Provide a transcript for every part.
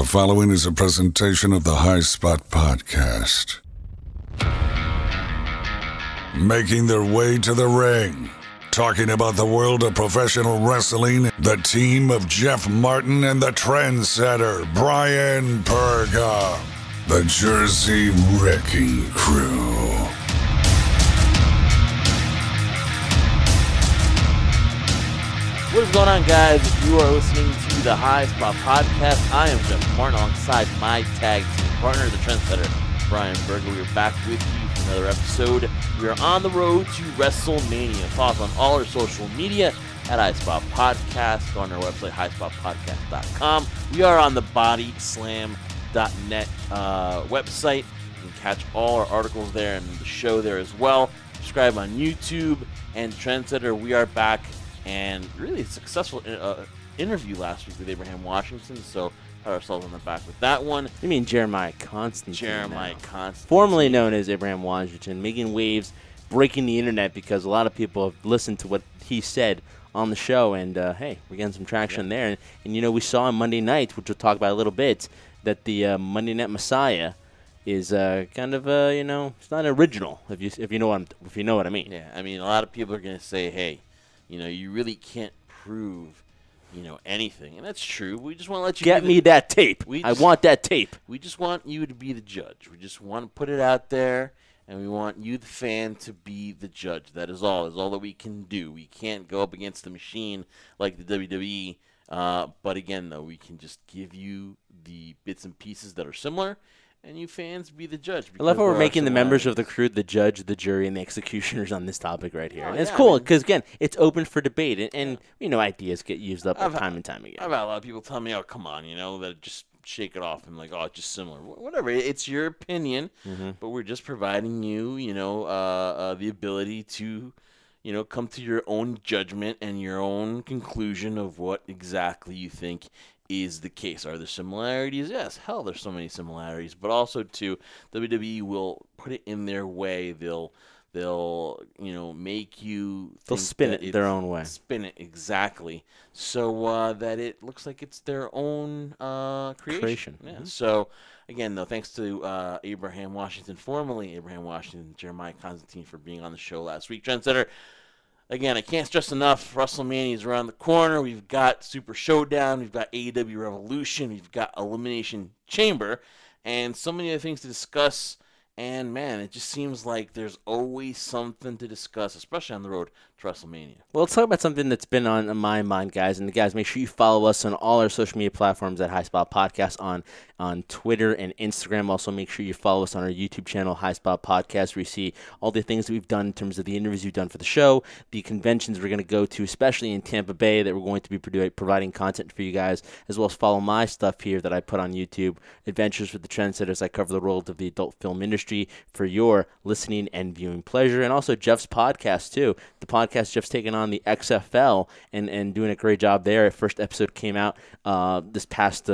following is a presentation of the High Spot Podcast. Making their way to the ring, talking about the world of professional wrestling, the team of Jeff Martin and the Trendsetter, Brian Perga, the Jersey Wrecking Crew. What is going on, guys? You are listening to the High Spot Podcast. I am Jeff Martin alongside my tag team partner, the Trendsetter, Brian Berger. We are back with you for another episode. We are on the road to WrestleMania. Follow us on all our social media at High Spot Podcast. Go on our website, highspotpodcast.com. We are on the bodyslam.net website. You can catch all our articles there and the show there as well. Subscribe on YouTube and Trendsetter. We are back. And really successful interview last week with Abraham Washington, so pat ourselves on the back with that one. You mean Jeremiah Constantine? Jeremiah Constantine. Formerly known as Abraham Washington, making waves, breaking the internet because a lot of people have listened to what he said on the show, and hey, we're getting some traction there. And you know, we saw on Monday night, which we'll talk about a little bit, that the Monday Night Messiah is kind of you know, it's not original if you know what I mean. Yeah, I mean, a lot of people are going to say, hey, you know, you really can't prove, you know, anything. And that's true. We just want to let you get me that tape. I want that tape. We just want you to be the judge. We just want to put it out there, and we want you, the fan, to be the judge. That is all. That's all that we can do. We can't go up against the machine like the WWE. But again, though, we can just give you the bits and pieces that are similar, and you fans be the judge. I love how we're making the members of the crew the judge, the jury, and the executioners on this topic right here. Oh, and it's yeah, cool because, again, it's open for debate. And you know, ideas get used up time and time again. I've had a lot of people tell me, oh, come on, you know, that just shake it off. I'm like, oh, it's just similar. Whatever. It's your opinion, but we're just providing you, you know, the ability to, you know, come to your own judgment and your own conclusion of what exactly you think is the case. Are there similarities? Yes. Hell, there's so many similarities. But also, too, WWE will put it in their way. They'll you know, make you think they'll spin it their own way. Spin it, exactly. So that it looks like it's their own creation. Yeah. So, again, though, thanks to Abraham Washington, formerly Abraham Washington, Jeremiah Constantine, for being on the show last week. Trendsetter, again, I can't stress enough, WrestleMania is around the corner. We've got Super Showdown. We've got AEW Revolution. We've got Elimination Chamber. And so many other things to discuss. And, man, it just seems like there's always something to discuss, especially on the road to WrestleMania. Well, let's talk about something that's been on my mind, guys. And, guys, make sure you follow us on all our social media platforms at High Spot Podcast on Twitter and Instagram. Also, make sure you follow us on our YouTube channel, High Spot Podcast, where you see all the things that we've done in terms of the interviews we've done for the show, the conventions we're going to go to, especially in Tampa Bay, that we're going to be providing content for you guys, as well as follow my stuff here that I put on YouTube, Adventures with the Trendsetters. I cover the world of the adult film industry for your listening and viewing pleasure. And also Jeff's podcast, too. The podcast, Jeff's taking on the XFL and doing a great job there. First episode came out this past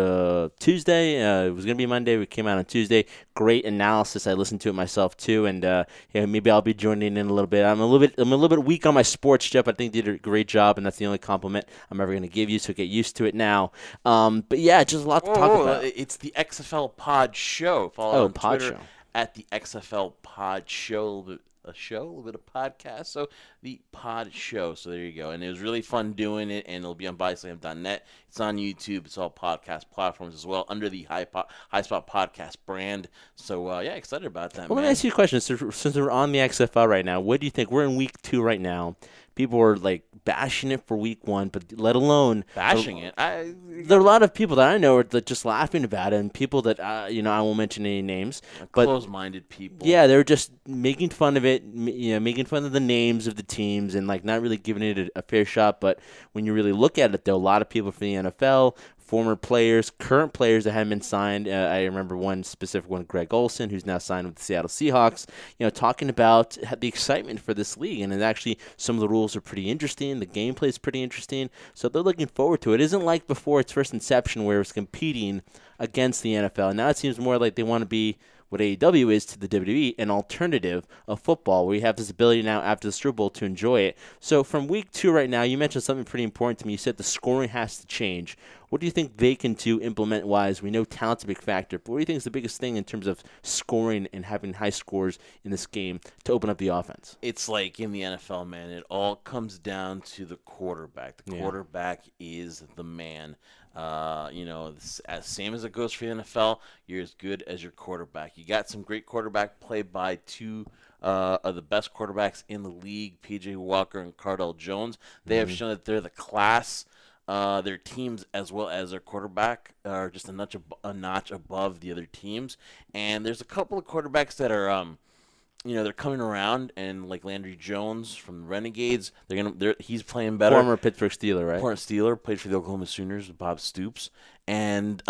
Tuesday. It was going to be Monday. It came out on Tuesday. Great analysis. I listened to it myself, too. And yeah, maybe I'll be joining in a little bit. I'm a little bit weak on my sports, Jeff. I think you did a great job, and that's the only compliment I'm ever going to give you, so get used to it now. But yeah, just a lot to talk about. It's the XFL Pod Show. Follow on Pod Twitter Show. At the XFL Pod Show, a little bit of podcast. So the Pod Show. So there you go. And it was really fun doing it, and it'll be on bodyslam.net. It's on YouTube. It's all podcast platforms as well, under the High Spot Podcast brand. So yeah, excited about that. Well, man. let me ask you a question. Since we're on the XFL right now, what do you think? We're in week 2 right now. People are like bashing it for week 1, but let alone bashing it. There are a lot of people that I know are just laughing about it, and people that you know, I won't mention any names, but close-minded people. Yeah, they're just making fun of it, you know, making fun of the names of the teams, and like not really giving it a fair shot. But when you really look at it, there are a lot of people from the NFL, former players, current players that haven't been signed. I remember one specific one, Greg Olson, who's now signed with the Seattle Seahawks, you know, talking about the excitement for this league. And actually, some of the rules are pretty interesting. The gameplay is pretty interesting. So they're looking forward to it. It isn't like before its first inception where it was competing against the NFL. Now it seems more like they want to be what AEW is to the WWE, an alternative of football, where you have this ability now after the Super Bowl to enjoy it. So from week 2 right now, you mentioned something pretty important to me. You said the scoring has to change. What do you think they can do implement-wise? We know talent's a big factor, but what do you think is the biggest thing in terms of scoring and having high scores in this game to open up the offense? It's like in the NFL, man. It all comes down to the quarterback. The quarterback is the man. Same as it goes for the NFL, you're as good as your quarterback. You got some great quarterback play by two of the best quarterbacks in the league, P.J. Walker and Cardell Jones. They have shown that they're the class. Their teams, as well as their quarterback, are just a notch above the other teams. And there's a couple of quarterbacks that are they're coming around, and like Landry Jones from the Renegades, he's playing better. Former Pittsburgh Steeler, right? Former Steeler, played for the Oklahoma Sooners with Bob Stoops. And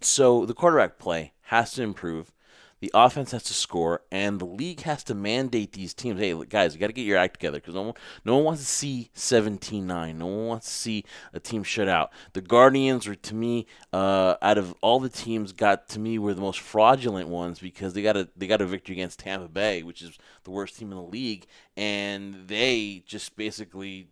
so the quarterback play has to improve. The offense has to score, and the league has to mandate these teams, hey, guys, you got to get your act together, because no one wants to see 17-9. No one wants to see a team shut out. The Guardians were, to me, out of all the teams, were the most fraudulent ones, because they got a victory against Tampa Bay, which is the worst team in the league, and they just basically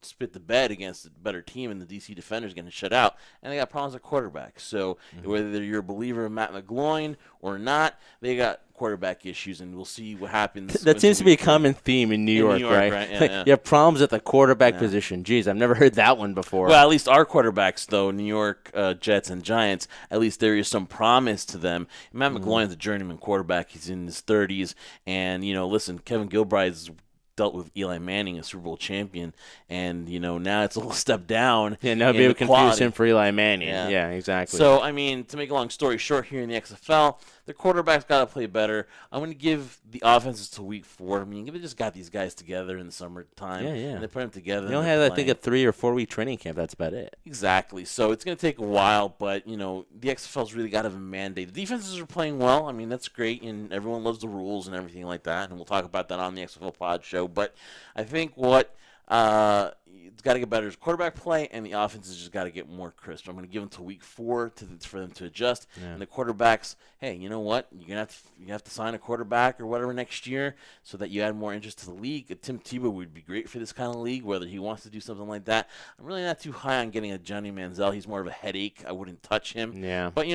spit the bed against a better team, and the DC Defenders getting shut out, and they got problems at quarterback. So whether you're a believer in Matt McGloin or not, they got quarterback issues, and we'll see what happens. That seems to be a common theme in New York, right? Yeah. You have problems at the quarterback position. Jeez, I've never heard that one before. Well, at least our quarterbacks, though, New York Jets and Giants, at least there is some promise to them. Matt McGloin's a journeyman quarterback. He's in his 30s, and, listen, Kevin Gilbride's dealt with Eli Manning, a Super Bowl champion, and now it's a little step down. Yeah, now people confuse him for Eli Manning. Yeah, exactly. So to make a long story short, here in the XFL, the quarterback's got to play better. I'm going to give the offenses to week 4. I mean, they just got these guys together in the summertime. And they put them together. They only had, I think, a 3 or 4 week training camp. That's about it. Exactly. So it's going to take a while, but the XFL's really got to have a mandate. The defenses are playing well. I mean, that's great, and everyone loves the rules and everything like that. And we'll talk about that on the XFL Pod show. But I think what it's got to get better is quarterback play, and the offense has just got to get more crisp. I'm going to give them to week 4 for them to adjust. And the quarterbacks, hey, you know what? You have to sign a quarterback or whatever next year so that you add more interest to the league. Tim Tebow would be great for this kind of league, whether he wants to do something like that. I'm really not too high on getting a Johnny Manziel. He's more of a headache. I wouldn't touch him. Yeah. But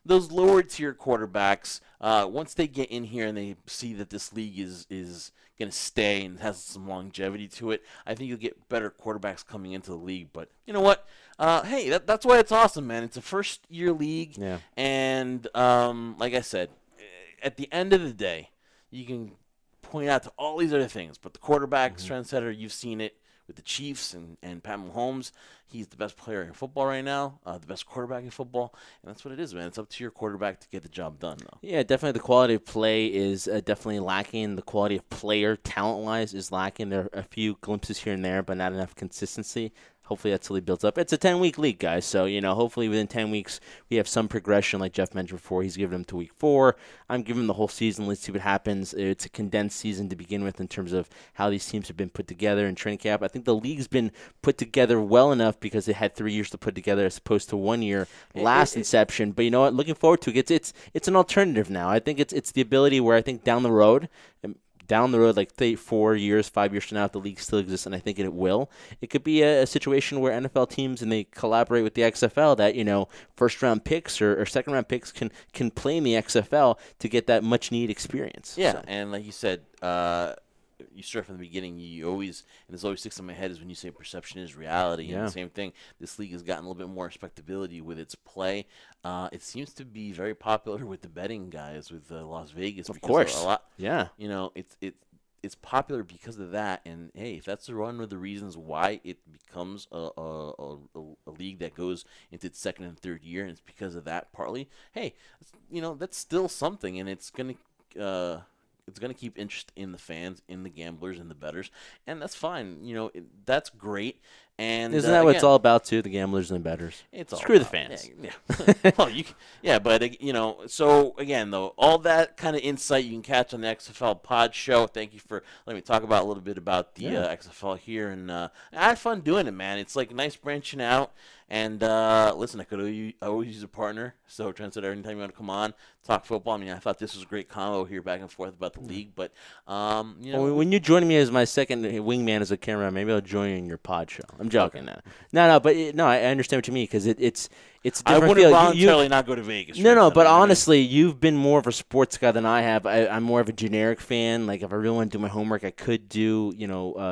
those lower tier quarterbacks, once they get in here and they see that this league is going to stay and has some longevity to it, I think you'll get better quarterbacks coming into the league. But you know what? Hey, that's why it's awesome, man. It's a first-year league, and like I said, at the end of the day, you can point out to all these other things, but the quarterback, Trendsetter, you've seen it with the Chiefs and Pat Mahomes. He's the best player in football right now, the best quarterback in football, and that's what it is, man. It's up to your quarterback to get the job done, though. Yeah, definitely the quality of play is definitely lacking. The quality of player, talent-wise, is lacking. There are a few glimpses here and there, but not enough consistency. Hopefully that slowly builds up. It's a 10-week league, guys, so, hopefully within 10 weeks we have some progression like Jeff mentioned before. He's giving them to week 4. I'm giving them the whole season. Let's see what happens. It's a condensed season to begin with in terms of how these teams have been put together in training camp. I think the league's been put together well enough because it had 3 years to put together as opposed to 1 year last inception. But you know what? Looking forward to it. It's an alternative now. I think it's the ability where I think down the road, like 4 years, 5 years from now, if the league still exists, and I think it will, it could be a situation where NFL teams, and they collaborate with the XFL, that, first-round picks or second-round picks can play in the XFL to get that much-needed experience. Yeah, so. And like you said, you start from the beginning, and this always sticks in my head, is when you say perception is reality. Yeah. And the same thing, this league has gotten a little bit more respectability with its play. It seems to be very popular with the betting guys, with Las Vegas. Of course. A lot, yeah. It's popular because of that. And hey, if that's one of the reasons why it becomes a league that goes into its second and third year, and it's because of that partly, hey, that's still something, and it's going to keep interest in the fans, in the gamblers, and the bettors, and that's fine. That's great. And isn't that what it's all about too? The gamblers and the bettors. Screw the fans. Yeah. Well, but So again, though, all that kind of insight you can catch on the XFL Pod Show. Thank you for letting me talk about a little bit about the XFL here, and I had fun doing it, man. It's like nice branching out. And listen, I always use a partner. So Trendsetter, anytime you want to come on, talk football. I mean, I thought this was a great combo here, back and forth about the league. But when you join me as my second wingman as a camera, maybe I'll join you in your pod show. I'm I'm joking. Okay. No, but I understand what you mean because it's a different I wouldn't feel. voluntarily not go to Vegas. No, but honestly, you've been more of a sports guy than I have. I'm more of a generic fan. Like if I really want to do my homework, I could do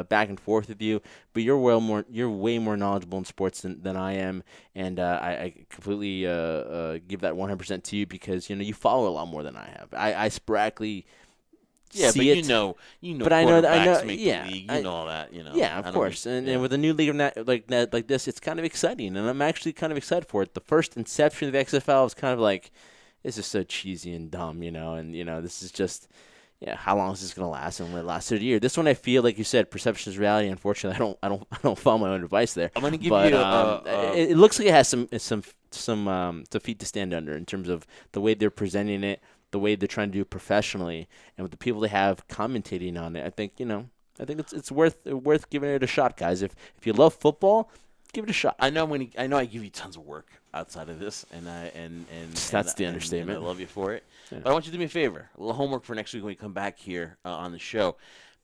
back and forth with you. But you're way more knowledgeable in sports than I am, and I completely give that 100% to you because you follow a lot more than I have. I sporadically. Yeah, but you know. But I know. Yeah, league, know all that. Yeah, of course. And with a new league like this, it's kind of exciting, and I'm actually kind of excited for it. The first inception of the XFL was kind of like, this is so cheesy and dumb, and this is just, how long is this gonna last? And when it lasted a year, this one I feel like you said, perception is reality. Unfortunately, I don't follow my own advice there. I'm gonna give you. It looks like it has some feet to stand under in terms of the way they're presenting it, the way they're trying to do it professionally, and with the people they have commentating on it. I think it's worth giving it a shot, guys. If you love football, give it a shot. I know I give you tons of work outside of this, and that's the understatement. And I love you for it. Yeah. But I want you to do me a favor, a little homework for next week when we come back here on the show.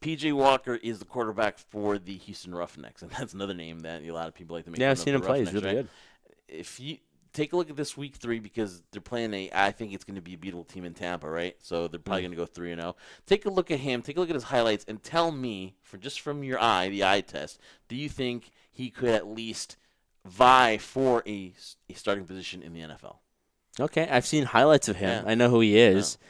PJ Walker is the quarterback for the Houston Roughnecks, and that's another name that a lot of people like to make. Yeah, I've seen him play. He's really good. If you take a look at this week 3 because they're playing I think it's going to be a beatable team in Tampa, right? So they're probably going to go 3-0. Take a look at him. Take a look at his highlights and tell me, just from your eye, the eye test, do you think he could at least vie for a starting position in the NFL? Okay, I've seen highlights of him. Yeah. I know who he is. Yeah.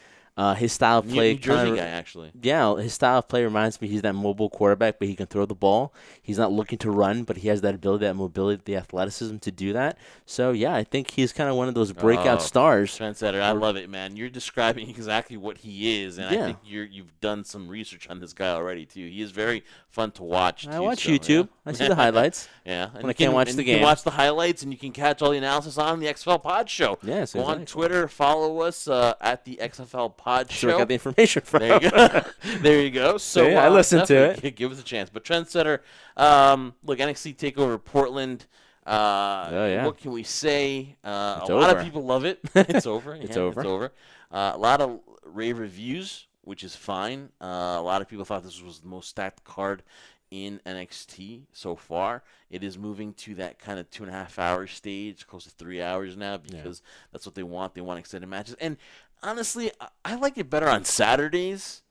His style of play, New Jersey guy, actually. Yeah, his style of play reminds me he's that mobile quarterback, but he can throw the ball. He's not looking to run, but he has that ability, that mobility, the athleticism to do that. So, yeah, I think he's kind of one of those breakout stars. Trendsetter, I love it, man. You're describing exactly what he is, and I think you've done some research on this guy already, too. He is very fun to watch, I watch YouTube. Yeah. I see the highlights. Yeah. When I can't watch the game. You can watch the highlights, and you can catch all the analysis on the XFL Pod Show. Yes, Go on Twitter, follow us at the XFL Pod Show. So I got the information from. There you go. There you go. So I listened to it. Give us a chance. But Trendsetter, look, NXT TakeOver Portland. What can we say? A lot of people love it. It's over. It's over. It's over. A lot of rave reviews, which is fine. A lot of people thought this was the most stacked card in NXT so far. It is moving to that kind of 2.5-hour stage, close to 3 hours now, because that's what they want. They want extended matches. And honestly, I like it better on Saturdays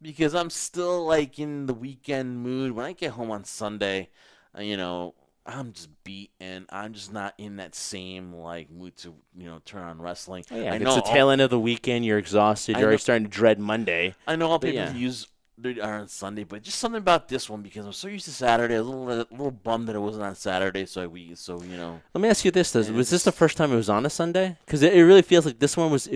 because I'm still like in the weekend mood. When I get home on Sunday, I'm just beat and I'm just not in that same mood to turn on wrestling. Oh, yeah, it's the tail end of the weekend. You're exhausted. You're already starting to dread Monday. I know all pay-per-views are on Sunday, but just something about this one because I'm so used to Saturday. A little bummed that it wasn't on Saturday. Let me ask you this: was this the first time it was on a Sunday? Because it really feels like this one was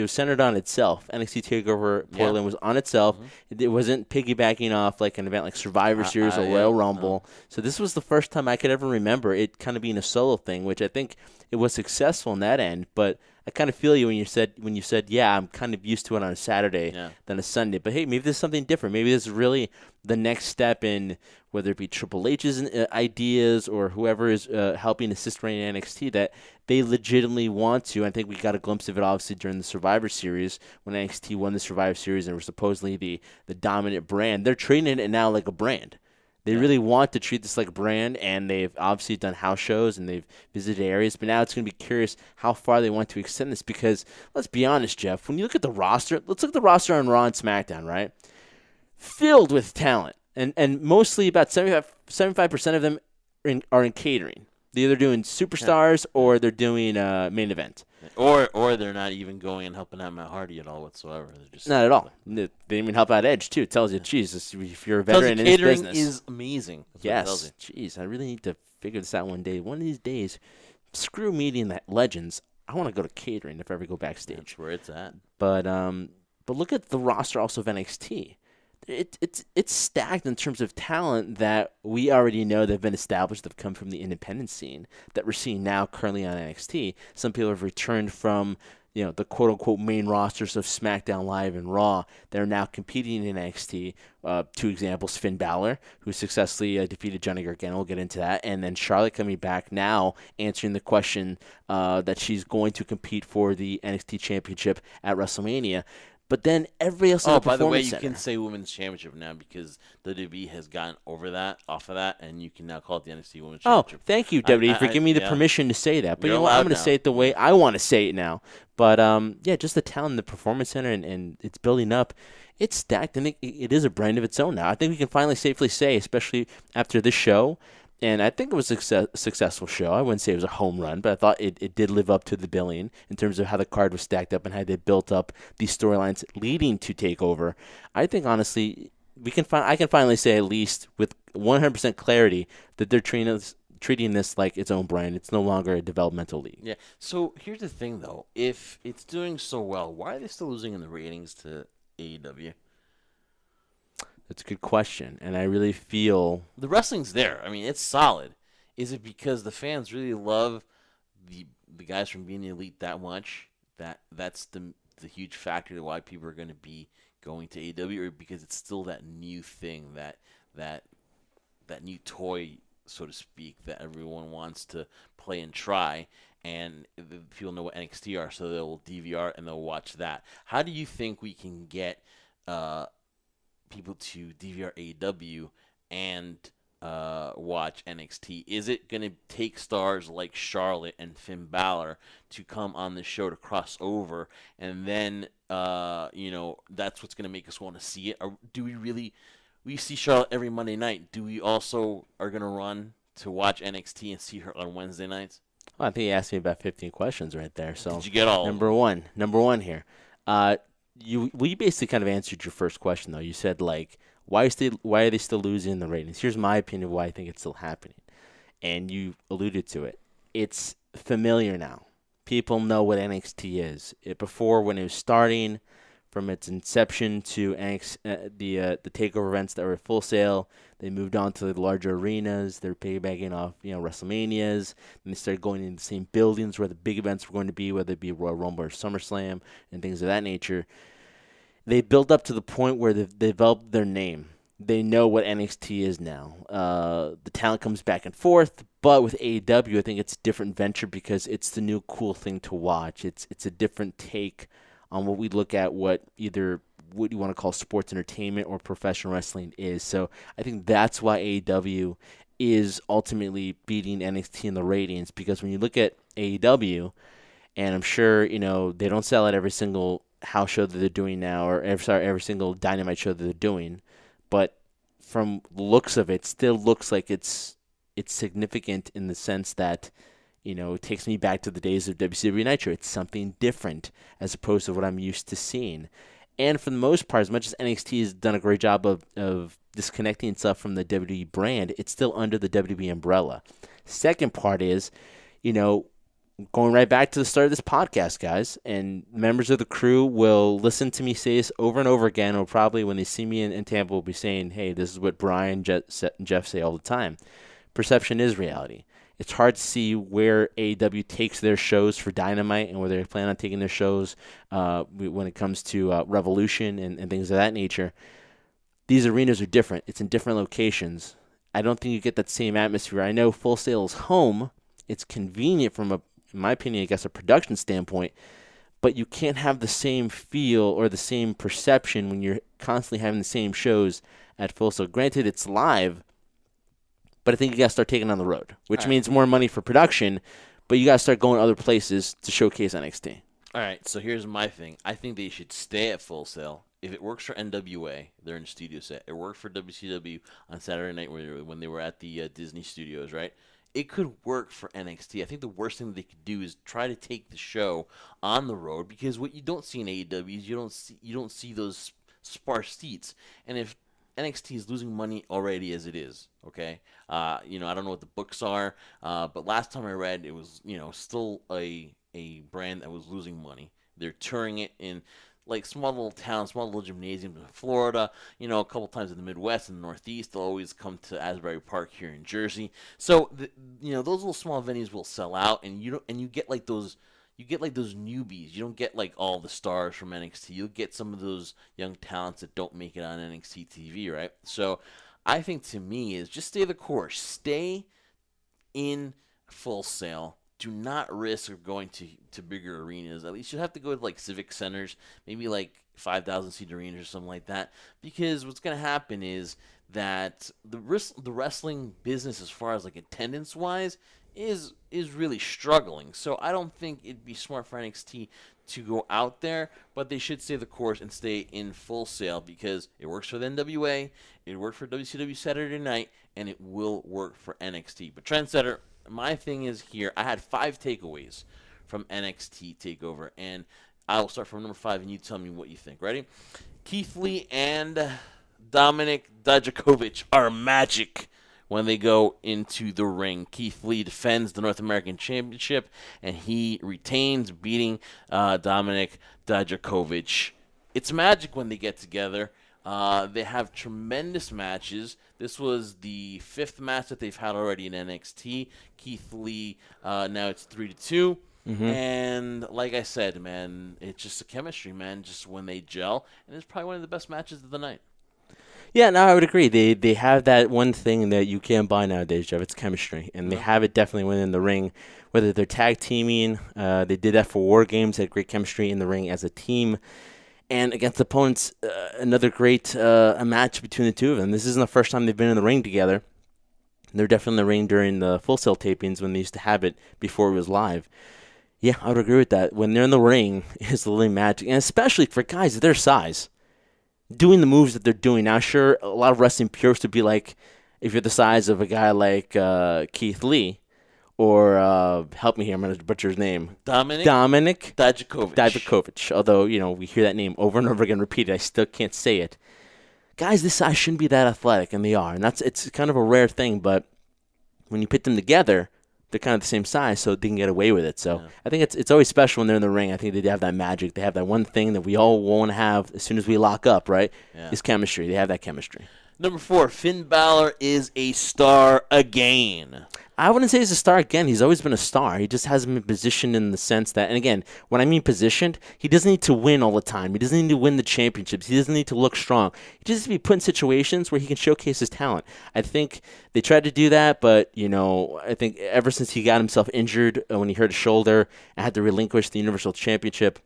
centered on itself. NXT TakeOver Portland was on itself. Mm-hmm. It wasn't piggybacking off like an event like Survivor Series or Royal Rumble. So this was the first time I could ever remember it kind of being a solo thing, which I think it was successful in that end, but. I kind of feel you when you said, yeah, I'm kind of used to it on a Saturday than a Sunday. But hey, maybe there's something different. Maybe this is really the next step in whether it be Triple H's ideas or whoever is helping assist running NXT that they legitimately want to. I think we got a glimpse of it obviously during the Survivor Series when NXT won the Survivor Series and were supposedly the dominant brand. They're treating it now like a brand. They really want to treat this like a brand, and they've obviously done house shows and they've visited areas. But now it's going to be curious how far they want to extend this because, let's be honest, Jeff, when you look at the roster, let's look at the roster on Raw and SmackDown, right? Filled with talent, and mostly about 75% of them are in catering. They're either doing superstars or they're doing main event. Or they're not even going and helping out Matt Hardy at all whatsoever. They're just not at all. They didn't even help out Edge, too. It tells you, geez, if you're a veteran in this business. Catering is amazing. Yes. Jeez, I really need to figure this out one day. One of these days, screw meeting legends. I want to go to catering if I ever go backstage. That's where it's at. But look at the roster also of NXT. It's stacked in terms of talent that we already know that have been established, that have come from the independent scene that we're seeing now currently on NXT. Some people have returned from the quote-unquote main rosters of SmackDown Live and Raw. They're now competing in NXT. 2 examples, Finn Balor, who successfully defeated Johnny Gargano. We'll get into that. And then Charlotte coming back now, answering the question that she's going to compete for the NXT Championship at WrestleMania. But then everybody else in the Performance by the way, you Center. can say Women's Championship now because the WWE has gotten off of that, and you can now call it the NXT Women's Championship. Thank you, WWE, for giving me the permission to say that. But You're you know what? I'm going to now. say it the way I want to say it now. But, just the talent in the Performance Center, and it's building up. It's stacked, and it is a brand of its own now. I think we can finally safely say, especially after this show, and I think it was a successful show. I wouldn't say it was a home run, but I thought it did live up to the billing in terms of how the card was stacked up and how they built up these storylines leading to TakeOver. I think, honestly, I can finally say, at least with 100% clarity, that they're treating this like its own brand. It's no longer a developmental league. Yeah. So here's the thing, though. If it's doing so well, why are they still losing in the ratings to AEW? That's a good question, and I really feel the wrestling's there. I mean, it's solid. Is it because the fans really love the guys from Being the Elite that much? That's the huge factor to why people are going to be going to AEW, or because it's still that new thing, that new toy, so to speak, that everyone wants to play and try, and people know what NXT are, so they'll DVR and they'll watch that. How do you think we can get people to DVR AEW and watch NXT? Is it going to take stars like Charlotte and Finn Balor to come on the show to cross over, and then that's what's going to make us want to see it? Or do we see Charlotte every Monday night? Do we also are going to run to watch NXT and see her on Wednesday nights? Well, I think you asked me about 15 questions right there. So did you get all number one here? You basically kind of answered your first question, though. You said, like, why are they still losing the ratings? Here's my opinion of why I think it's still happening, and you alluded to it. It's familiar now. People know what NXT is. Before, when it was starting, from its inception to the TakeOver events that were at Full Sail, they moved on to the larger arenas. They're piggybacking off WrestleManias, and they started going into the same buildings where the big events were going to be, whether it be Royal Rumble or SummerSlam and things of that nature. They built up to the point where they've developed their name. They know what NXT is now. The talent comes back and forth, but with AEW, I think it's a different venture because it's the new cool thing to watch. It's a different take on what we look at, what you want to call sports entertainment or professional wrestling is. So I think that's why AEW is ultimately beating NXT in the ratings, because when you look at AEW, and I'm sure they don't sell at every single house show that they're doing now, or every single Dynamite show that they're doing, but from looks of it, still looks like it's significant in the sense that it takes me back to the days of WCW Nitro. It's something different as opposed to what I'm used to seeing. And for the most part, as much as NXT has done a great job of disconnecting itself from the WWE brand, it's still under the WWE umbrella. Second part is, going right back to the start of this podcast, guys, and members of the crew will listen to me say this over and over again, or probably when they see me in Tampa will be saying, hey, this is what Brian and Jeff say all the time. Perception is reality. It's hard to see where AEW takes their shows for Dynamite and where they plan on taking their shows when it comes to Revolution and things of that nature. These arenas are different. It's in different locations. I don't think you get that same atmosphere. I know Full Sail is home. It's convenient from in my opinion, I guess, a production standpoint, but you can't have the same feel or the same perception when you're constantly having the same shows at Full Sail. Granted, it's live, but I think you got to start taking it on the road, which means more money for production, but you got to start going other places to showcase NXT. All right, so here's my thing. I think they should stay at Full Sail. If it works for NWA, they're in a studio set. It worked for WCW on Saturday night when they were at the Disney studios, right? It could work for NXT. I think the worst thing they could do is try to take the show on the road, because what you don't see in AEW is you don't see those sparse seats. And if NXT is losing money already as it is, okay? I don't know what the books are, but last time I read, it was still a brand that was losing money. They're touring it in like small little towns, small little gymnasiums in Florida, a couple times in the Midwest and the Northeast. They'll always come to Asbury Park here in Jersey. So those little small venues will sell out, and you get like those newbies. You don't get like all the stars from NXT. You'll get some of those young talents that don't make it on NXT TV, right? So I think, to me, is just stay the course. Stay in Full Sail. do not risk going to bigger arenas. At least you have to go to like civic centers, maybe like 5,000 seat arenas or something like that. Because what's going to happen is that the wrestling business, as far as like attendance wise, is really struggling. So I don't think it'd be smart for NXT to go out there, but they should stay the course and stay in Full Sail because it works for the NWA, it worked for WCW Saturday Night, and it will work for NXT. But Trendsetter, my thing is here, I had 5 takeaways from NXT TakeOver, and I'll start from number 5, and you tell me what you think. Ready? Keith Lee and Dominik Dijakovic are magic when they go into the ring. Keith Lee defends the North American Championship, and he retains, beating Dominik Dijakovic. It's magic when they get together. They have tremendous matches. This was the 5th match that they've had already in NXT. Keith Lee, now it's 3-2. Mm-hmm. And like I said, man, it's just a chemistry, man, just when they gel. And it's probably one of the best matches of the night. Yeah, no, I would agree. They have that one thing that you can't buy nowadays, Jeff. It's chemistry. And they have it definitely when in the ring. Whether they're tag teaming, they did that for War Games, had great chemistry in the ring as a team. And against opponents, another great a match between the two of them. This isn't the first time they've been in the ring together. They're definitely in the ring during the Full Sail tapings when they used to have it before it was live. Yeah, I would agree with that. When they're in the ring, it's literally magic. And especially for guys of their size, doing the moves that they're doing. Now, sure, a lot of wrestling purists would be like, if you're the size of a guy like Keith Lee, or help me here, I'm going to butcher his name. Dominik Dijakovic. Although, we hear that name over and over again repeated, I still can't say it. Guys this size shouldn't be that athletic, and they are. And it's kind of a rare thing, but when you put them together, they're kind of the same size, so they can get away with it. So yeah. I think it's always special when they're in the ring. I think they have that magic. They have that one thing that we all want to have as soon as we lock up, right? Yeah. Is chemistry. They have that chemistry. Number 4, Finn Balor is a star again. I wouldn't say he's a star again. He's always been a star. He just hasn't been positioned in the sense that, and again, when I mean positioned, he doesn't need to win all the time. He doesn't need to win the championships. He doesn't need to look strong. He just needs to be put in situations where he can showcase his talent. I think they tried to do that, but, I think ever since he got himself injured when he hurt his shoulder and had to relinquish the Universal Championship,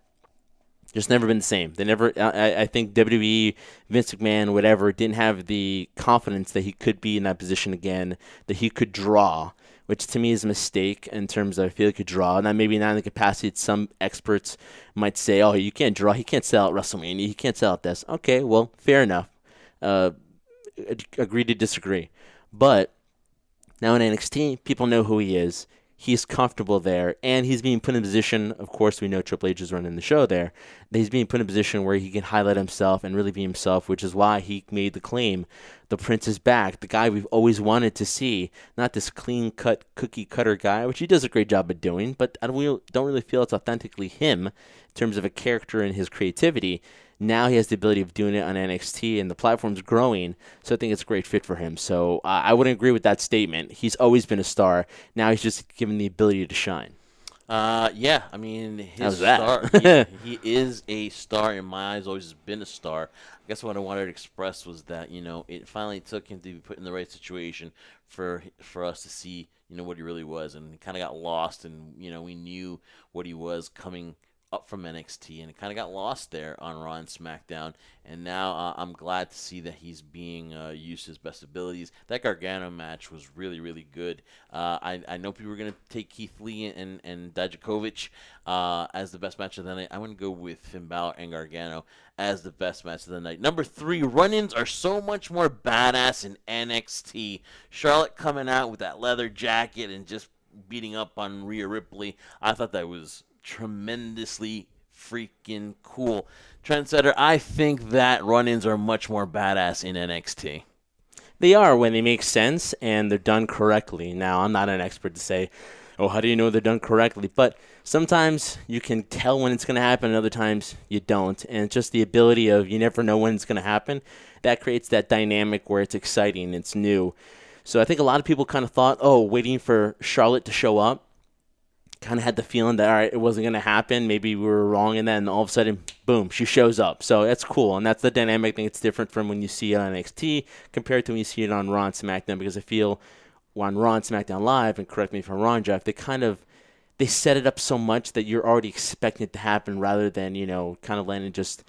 just never been the same. They never. I think WWE, Vince McMahon, whatever, didn't have the confidence that he could be in that position again, that he could draw, which to me is a mistake in terms of I feel he could draw. Now maybe not in the capacity that some experts might say, oh, you can't draw. He can't sell out WrestleMania. He can't sell out this. Okay, well, fair enough. Agree to disagree. But now in NXT, people know who he is. He's comfortable there, and he's being put in a position, of course, we know Triple H is running the show there, that he's being put in a position where he can highlight himself and really be himself, which is why he made the claim, the Prince is back, the guy we've always wanted to see, not this clean-cut, cookie-cutter guy, which he does a great job of doing, but I don't really feel it's authentically him in terms of a character and his creativity. Now he has the ability of doing it on NXT, and the platform's growing, so I think it's a great fit for him. So I wouldn't agree with that statement. He's always been a star. Now he's just given the ability to shine. Yeah, I mean, his star, he is a star in my eyes, always has been a star. I guess what I wanted to express was that, it finally took him to be put in the right situation for us to see, what he really was. And he kind of got lost, and, we knew what he was coming up from NXT, and it kind of got lost there on Raw and SmackDown, and now I'm glad to see that he's being used to his best abilities. That Gargano match was really, really good. I know people were going to take Keith Lee and Dijakovic as the best match of the night. I'm going to go with Finn Balor and Gargano as the best match of the night. Number 3, run-ins are so much more badass in NXT. Charlotte coming out with that leather jacket and just beating up on Rhea Ripley. I thought that was tremendously freaking cool. Trendsetter, I think that run-ins are much more badass in NXT. They are when they make sense and they're done correctly. Now, I'm not an expert to say, oh, how do you know they're done correctly? But sometimes you can tell when it's going to happen, and other times you don't. And just the ability of you never know when it's going to happen, that creates that dynamic where it's exciting, it's new. So I think a lot of people kind of thought, oh, waiting for Charlotte to show up, kind of had the feeling that, all right, it wasn't going to happen. Maybe we were wrong in that, and all of a sudden, boom, she shows up. So that's cool, and that's the dynamic. I think it's different from when you see it on NXT compared to when you see it on Raw and SmackDown, because I feel on Raw and SmackDown Live, and correct me if I'm wrong, Jeff, they kind of they set it up so much that you're already expecting it to happen rather than, kind of letting it just,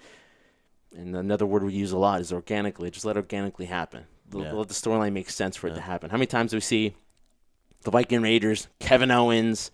and another word we use a lot is organically. Just let it organically happen. Let the storyline make sense for it to happen. How many times do we see the Viking Raiders, Kevin Owens,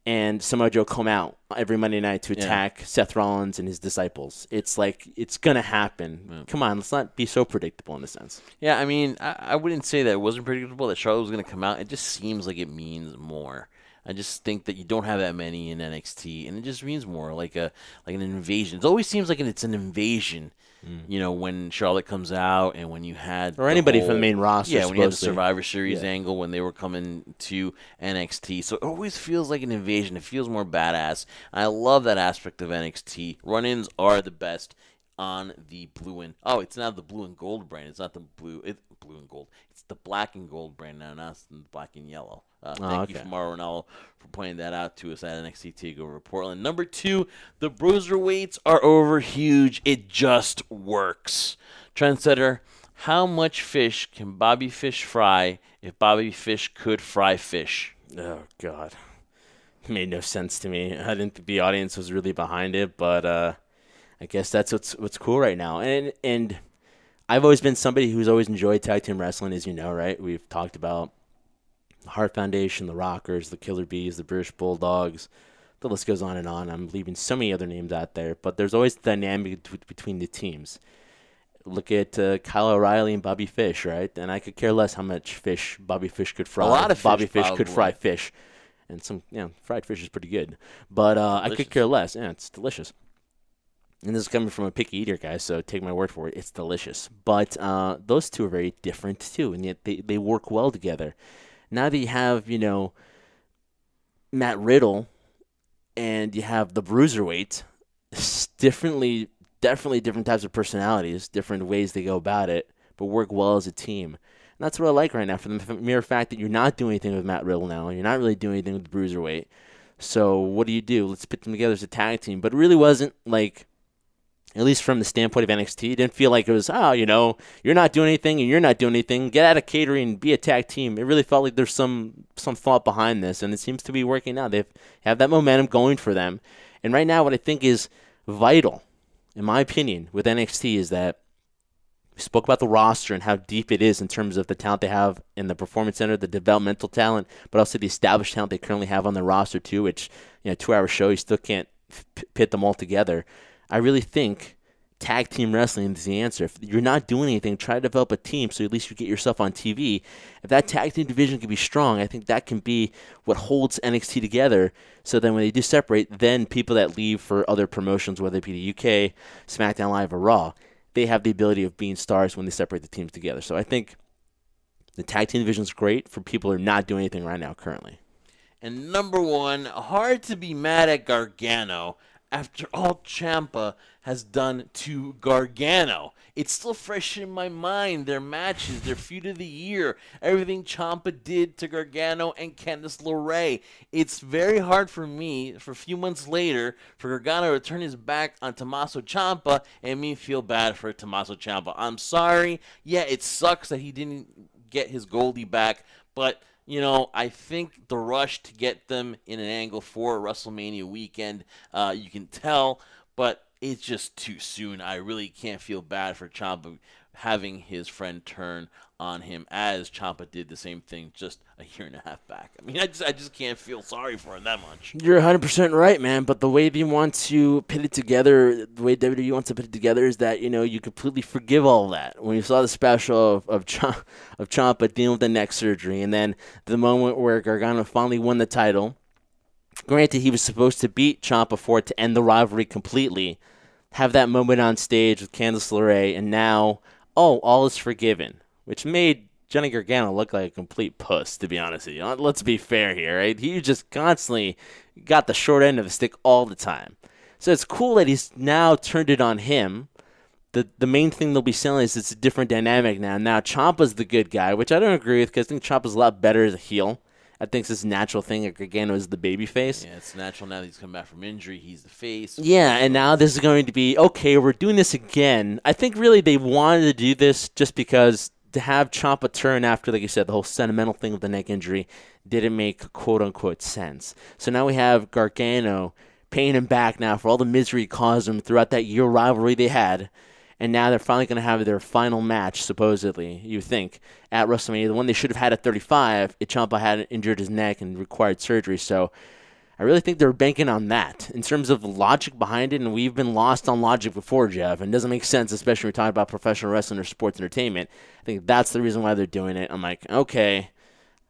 and Samoa Joe come out every Monday night to attack Seth Rollins and his disciples? It's like, it's going to happen. Yeah. Come on, let's not be so predictable in a sense. Yeah, I mean, I wouldn't say that it wasn't predictable, that Charlotte was going to come out. It just seems like it means more. I just think that you don't have that many in NXT, and it just means more, like an invasion. It always seems like it's an invasion, when Charlotte comes out and when you had or anybody from the main roster. Yeah, when you had the Survivor Series angle when they were coming to NXT. So it always feels like an invasion. It feels more badass. I love that aspect of NXT. Run-ins are the best on the blue and it's now the blue and gold brand. It's not the blue and gold. It's the black and gold brand now, not the black and yellow. Thank you, Mauro Ranallo, for pointing that out to us at NXT TakeOver Portland. Number 2, the Bruiserweights are over huge. It just works. Trendsetter, how much fish can Bobby Fish fry if Bobby Fish could fry fish? Oh, God. It made no sense to me. I didn't think the audience was really behind it, but I guess that's what's cool right now. And I've always been somebody who's always enjoyed tag team wrestling, as you know, right? We've talked about the Hart Foundation, the Rockers, the Killer Bees, the British Bulldogs. The list goes on and on. I'm leaving so many other names out there, but there's always the dynamic between the teams. Look at Kyle O'Reilly and Bobby Fish, right? And I could care less how much fish Bobby Fish could fry. A lot of fish, Bobby Fish probably could fry fish. And fried fish is pretty good. But I could care less. Yeah, it's delicious. And this is coming from a picky eater, guys, so take my word for it. It's delicious. But those two are very different, too, and yet they work well together. Now that you have, Matt Riddle and you have the Bruiserweight, definitely different types of personalities, different ways they go about it, but work well as a team. And that's what I like right now, for the mere fact that you're not doing anything with Matt Riddle now. You're not really doing anything with the Bruiserweight. So what do? Let's put them together as a tag team. But it really wasn't like, at least from the standpoint of NXT, it didn't feel like it was, you're not doing anything and you're not doing anything. Get out of catering and be a tag team. It really felt like there's some thought behind this, and it seems to be working out. They have that momentum going for them. And right now what I think is vital, in my opinion, with NXT is that we spoke about the roster and how deep it is in terms of the talent they have in the Performance Center, the developmental talent, but also the established talent they currently have on the roster too, which, 2-hour show, you still can't pit them all together. I really think tag team wrestling is the answer. If you're not doing anything, try to develop a team so at least you get yourself on TV. If that tag team division can be strong, I think that can be what holds NXT together. So then when they do separate, then people that leave for other promotions, whether it be the UK, SmackDown Live, or Raw, they have the ability of being stars when they separate the teams together. So I think the tag team division is great for people who are not doing anything right now currently. And number 1, hard to be mad at Gargano after all Ciampa has done to Gargano. It's still fresh in my mind, their matches, their feud of the year, everything Ciampa did to Gargano and Candice LeRae. It's very hard for me, for a few months later, for Gargano to turn his back on Tommaso Ciampa and me feel bad for Tommaso Ciampa. I'm sorry. Yeah, it sucks that he didn't get his Goldie back, but I think the rush to get them in an angle for WrestleMania weekend, you can tell, but it's just too soon. I really can't feel bad for Ciampa having his friend turn on him, as Ciampa did the same thing just a year and a half back. I mean, I just can't feel sorry for him that much. You're 100% right, man, but the way they want to put it together, the way WWE wants to put it together is that, you completely forgive all that. When you saw the special of Ciampa dealing with the neck surgery, and then the moment where Gargano finally won the title, granted he was supposed to beat Ciampa for it to end the rivalry completely, have that moment on stage with Candice LeRae, and now, all is forgiven, which made Johnny Gargano look like a complete puss, to be honest with you. Let's be fair here, right? He just constantly got the short end of the stick all the time. So it's cool that he's now turned it on him. The main thing they'll be selling is it's a different dynamic now. Now Ciampa's the good guy, which I don't agree with because I think Ciampa's a lot better as a heel. I think it's this natural thing that Gargano is the baby face. Yeah, it's natural now that he's come back from injury. He's the face. Yeah, and now this is going to be, okay, we're doing this again. I think really they wanted to do this just because to have Ciampa turn after, like you said, the whole sentimental thing with the neck injury didn't make quote-unquote sense. So now we have Gargano paying him back now for all the misery he caused him throughout that year rivalry they had. And now they're finally going to have their final match, supposedly, you think, at WrestleMania. The one they should have had at 35. Ciampa had injured his neck and required surgery. So I really think they're banking on that. In terms of logic behind it, and we've been lost on logic before, Jeff, and it doesn't make sense, especially when we're talking about professional wrestling or sports entertainment. I think that's the reason why they're doing it. I'm like, okay,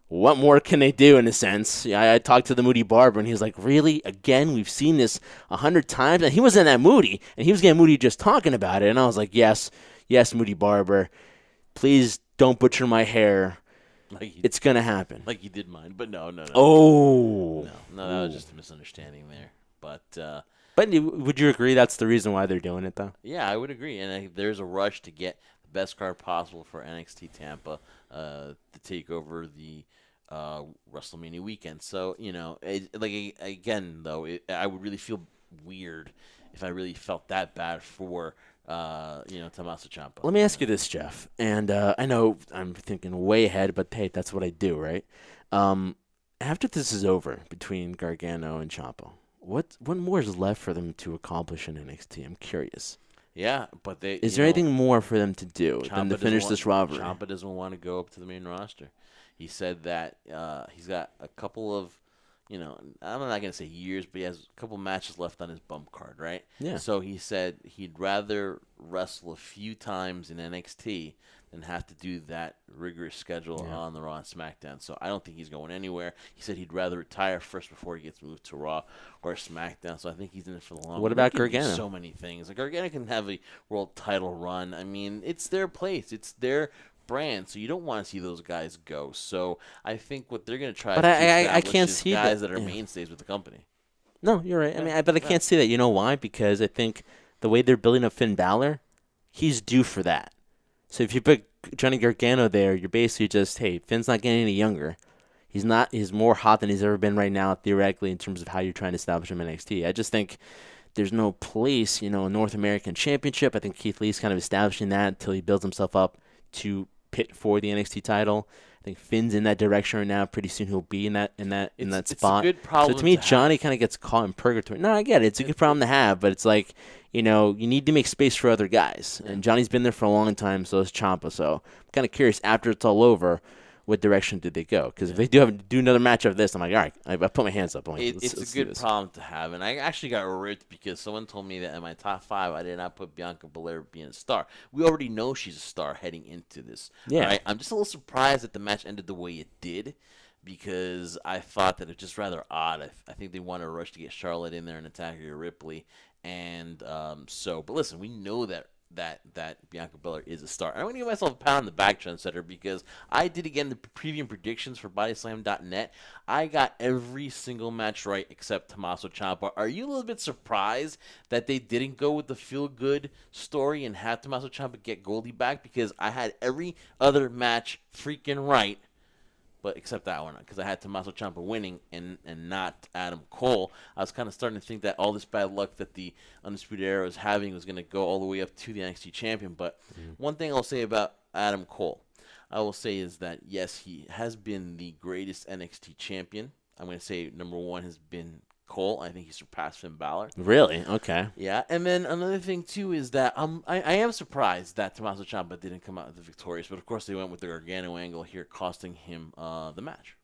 what more can they do in a sense? I talked to the Moody Barber, and he was like, really? Again? We've seen this 100 times? And he wasn't that moody, and he was getting moody just talking about it. And I was like, yes, Moody Barber. Please don't butcher my hair. It's going to happen. Like you did mine, but no. Oh. No, that was just a misunderstanding there. But would you agree that's the reason why they're doing it, though? Yeah, I would agree. And there's a rush to get the best card possible for NXT Tampa to take over the WrestleMania weekend. So, again, though, I would really feel weird if I really felt that bad for Tommaso Ciampa. Let me ask you this, Jeff. And I know I'm thinking way ahead, but hey, that's what I do, right? After this is over between Gargano and Ciampa, what more is left for them to accomplish in NXT? I'm curious. Yeah, but is there anything more for them to do than to finish this rivalry? Ciampa doesn't want to go up to the main roster. He said that he's got a couple of, I'm not going to say years, but he has a couple matches left on his bump card, right? Yeah. So he said he'd rather wrestle a few times in NXT than have to do that rigorous schedule on the Raw and SmackDown. So I don't think he's going anywhere. He said he'd rather retire first before he gets moved to Raw or SmackDown. So I think he's in it for the long run. What about Gargano? So many things. Like Gargano can have a world title run. I mean, it's their place. It's their brand, so you don't want to see those guys go. So I think what they're going to try I can't see guys that are mainstays with the company. No, you're right. I mean, I can't see that. You know why? Because I think the way they're building up Finn Balor, he's due for that. So if you put Johnny Gargano there, you're basically just, hey, Finn's not getting any younger. He's more hot than he's ever been right now, theoretically, in terms of how you're trying to establish him in NXT. I just think there's no place, a North American Championship. I think Keith Lee's kind of establishing that until he builds himself up to pit for the NXT title. I think Finn's in that direction right now. Pretty soon he'll be in that spot. It's a good problem. So to me, Johnny kind of gets caught in purgatory. No, I get it. It's a good problem to have, but it's like, you need to make space for other guys. And Johnny's been there for a long time, so is Ciampa. So I'm kind of curious, after it's all over, what direction did they go? Because if they do another match of this, I'm like, all right, I put my hands up. I'm like, it's a good problem to have. And I actually got ripped because someone told me that in my top 5, I did not put Bianca Belair being a star. We already know she's a star heading into this. Yeah. Right? I'm just a little surprised that the match ended the way it did, because I thought that it was just rather odd. I think they wanted to rush to get Charlotte in there and attack Rhea Ripley. And but listen, we know that Bianca Belair is a star. I want to give myself a pat on the back, Trendsetter, because I did, again, the preview predictions for bodyslam.net. I got every single match right except Tommaso Ciampa. Are you a little bit surprised that they didn't go with the feel-good story and have Tommaso Ciampa get Goldie back? Because I had every other match freaking right, but except that one, because I had Tommaso Ciampa winning and not Adam Cole. I was kind of starting to think that all this bad luck that the Undisputed Era was having was going to go all the way up to the NXT champion. But one thing I'll say about Adam Cole, I will say is that, yes, he has been the greatest NXT champion. I'm going to say number 1 has been Cole. I think he surpassed Finn Balor. Really? Okay. Yeah, and then another thing, too, is that I am surprised that Tommaso Ciampa didn't come out victorious, but of course they went with the Gargano angle here, costing him the match.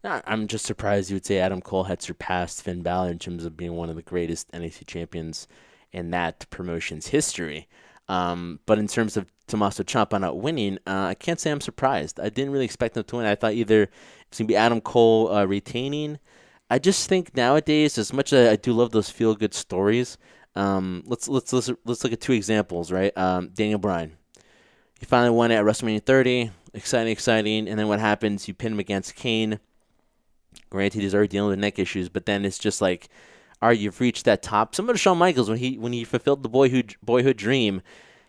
No, I'm just surprised you would say Adam Cole had surpassed Finn Balor in terms of being one of the greatest NXT champions in that promotion's history. But in terms of Tommaso Ciampa not winning, I can't say I'm surprised. I didn't really expect him to win. I thought either it's going to be Adam Cole retaining. I just think nowadays, as much as I do love those feel-good stories, let's look at 2 examples, right? Daniel Bryan, he finally won it at WrestleMania 30, exciting, and then what happens? You pin him against Kane. Granted, he's already dealing with neck issues, but then it's just like, all right, you've reached that top. Similar to Shawn Michaels, when he fulfilled the boyhood dream,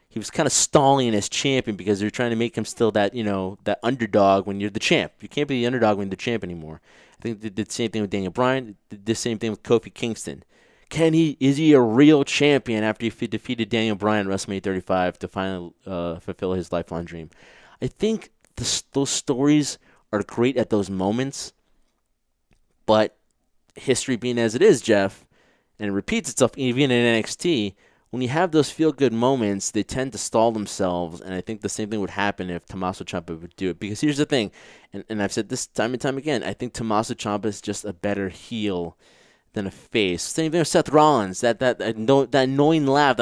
he was kind of stalling as champion because they're trying to make him still that that underdog when you're the champ. You can't be the underdog when you're the champ anymore. I think they did the same thing with Daniel Bryan. Did the same thing with Kofi Kingston. Is he a real champion after he defeated Daniel Bryan at WrestleMania 35 to finally fulfill his lifelong dream? I think those stories are great at those moments, but history being as it is, Jeff, and it repeats itself even in NXT, when you have those feel-good moments, they tend to stall themselves, and I think the same thing would happen if Tommaso Ciampa would do it. Because here's the thing, and I've said this time and time again, I think Tommaso Ciampa is just a better heel than a face. Same thing with Seth Rollins, that annoying laugh,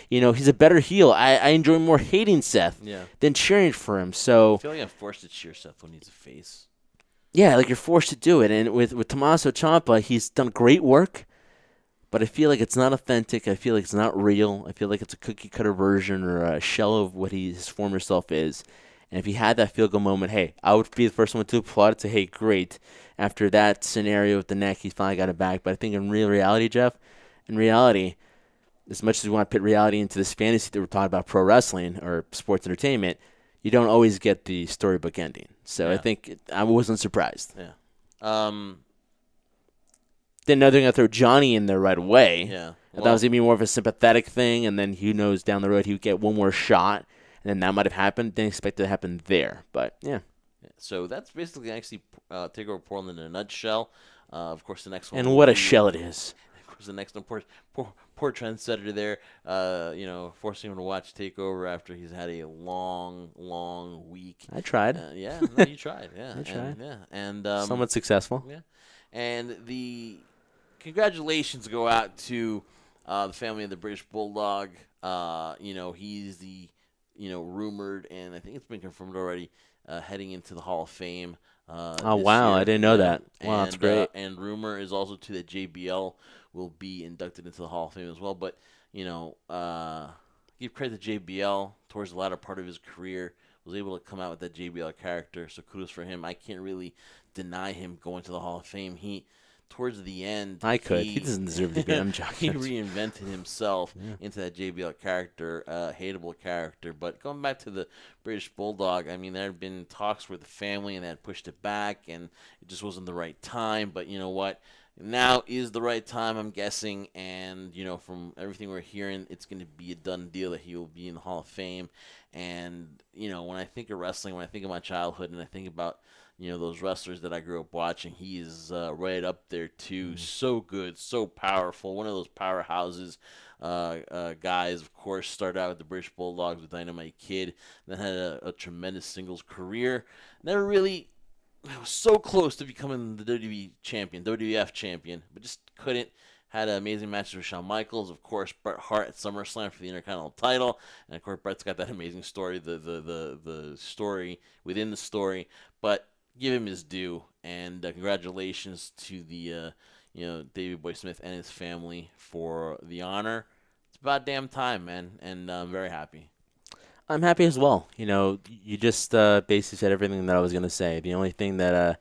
he's a better heel. I enjoy more hating Seth than cheering for him. So I feel like I'm forced to cheer Seth when he's a face. Yeah, like you're forced to do it. And with Tommaso Ciampa, he's done great work, but I feel like it's not authentic. I feel like it's not real. I feel like it's a cookie-cutter version or a shell of what his former self is. And if he had that feel-good moment, hey, I would be the first one to applaud it, to, hey, great. After that scenario with the neck, he finally got it back. But I think in real reality, Jeff, as much as we want to put reality into this fantasy that we're talking about pro wrestling or sports entertainment, you don't always get the storybook ending. So I think I wasn't surprised. Yeah. Then they're going to throw Johnny in there right away. Yeah. Well, that was going to be more of a sympathetic thing, and then who knows, down the road he would get one more shot, and then that might have happened. Didn't expect it to happen there. But, yeah. So that's basically NXT TakeOver Portland in a nutshell. Of course, the next one. And what a shell it is. Of course, the next one, poor Trendsetter there, forcing him to watch TakeOver after he's had a long week. I tried. No, you tried. Yeah, I tried. And somewhat successful. Yeah, and the congratulations go out to the family of the British Bulldog. He's the rumored, and I think it's been confirmed already, heading into the Hall of Fame. Oh, wow. Year. I didn't know that. Wow, that's great. And rumor is also, too, that JBL will be inducted into the Hall of Fame as well. But, give credit to JBL towards the latter part of his career. Was able to come out with that JBL character, so kudos for him. I can't really deny him going to the Hall of Fame. Towards the end, he doesn't deserve to be. I'm joking. He reinvented himself into that JBL character, hateable character. But going back to the British Bulldog, I mean, there had been talks with the family, and they had pushed it back, and it just wasn't the right time. But you know what? Now is the right time, I'm guessing. And from everything we're hearing, it's going to be a done deal that he will be in the Hall of Fame. And when I think of wrestling, when I think of my childhood, and I think about those wrestlers that I grew up watching, he is right up there too. So good, so powerful. One of those powerhouses. Guys, of course, started out with the British Bulldogs with Dynamite Kid, then had a tremendous singles career. Never really was so close to becoming the WWF champion, but just couldn't. Had amazing matches with Shawn Michaels, of course, Bret Hart at SummerSlam for the Intercontinental title, and of course Bret's got that amazing story, the story within the story. But give him his due, and congratulations to the Davey Boy Smith and his family for the honor. It's about damn time, man, and I'm very happy. I'm happy as well. You just basically said everything that I was going to say. The only thing that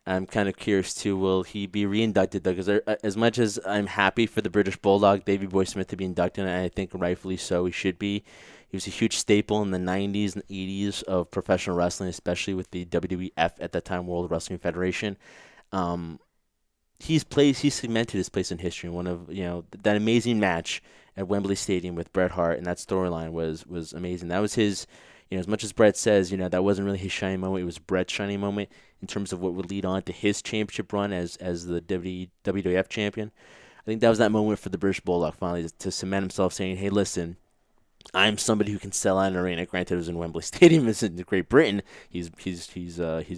I'm kind of curious to, will he be re-inducted, though? Because as much as I'm happy for the British Bulldog, Davey Boy Smith, to be inducted, and I think rightfully so, he should be. He was a huge staple in the 90s and 80s of professional wrestling, especially with the WWF at that time, World Wrestling Federation. He's cemented his place in history. One of that amazing match at Wembley Stadium with Bret Hart, and that storyline was amazing. That was his. As much as Bret says, that wasn't really his shining moment. It was Bret's shining moment in terms of what would lead on to his championship run as the WWF champion. I think that was that moment for the British Bulldog finally to cement himself, saying, "Hey, listen, I'm somebody who can sell out an arena." Granted, it was in Wembley Stadium. It's in Great Britain. He's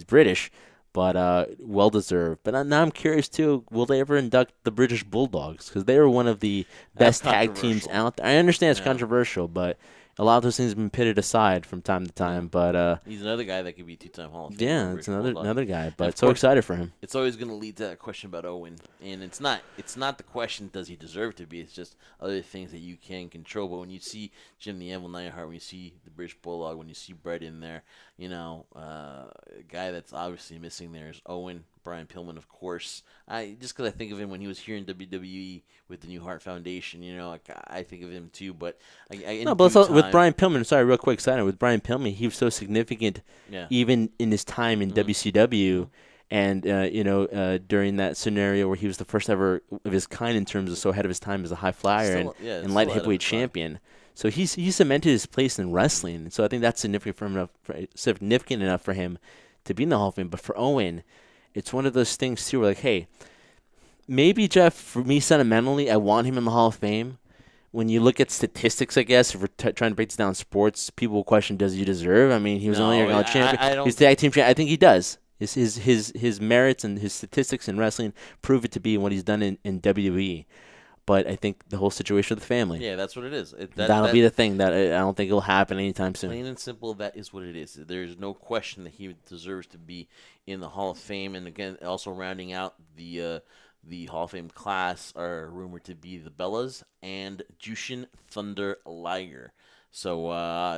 British, but well deserved. But now I'm curious too. Will they ever induct the British Bulldogs? Because they were one of the best tag teams out there. I understand it's controversial, but a lot of those things have been pitted aside from time to time. But he's another guy that could be two-time Hall of Fame. Yeah, it's another guy. But so excited for him. It's always going to lead to that question about Owen, and it's not the question, does he deserve to be? It's just other things that you can control. But when you see Jim the Anvil Neidhart, when you see the British Bulldog, when you see Bret in there, a guy that's obviously missing there is Owen. Brian Pillman, of course. Just because I think of him when he was here in WWE with the New Heart Foundation, I think of him too. But with Brian Pillman, sorry, real quick side note, with Brian Pillman, he was so significant, even in his time in WCW, and during that scenario where he was the first ever of his kind in terms of so ahead of his time as a high flyer and light heavyweight champion. So he cemented his place in wrestling, and so I think that's significant enough for him to be in the Hall of Fame. But for Owen, it's one of those things too, where like, hey, maybe Jeff, for me sentimentally, I want him in the Hall of Fame. When you look at statistics, I guess, if we're trying to break this down in sports, people will question, does he deserve? I mean, he was only a champion. He's tag team champion. I think he does. His merits and his statistics in wrestling prove it to be what he's done in WWE. But I think the whole situation with the family. Yeah, that's what it is. That'll be the thing. That I don't think it'll happen anytime soon. Plain and simple, that is what it is. There's no question that he deserves to be in the Hall of Fame. And again, also rounding out the Hall of Fame class are rumored to be the Bellas and Jushin Thunder Liger. So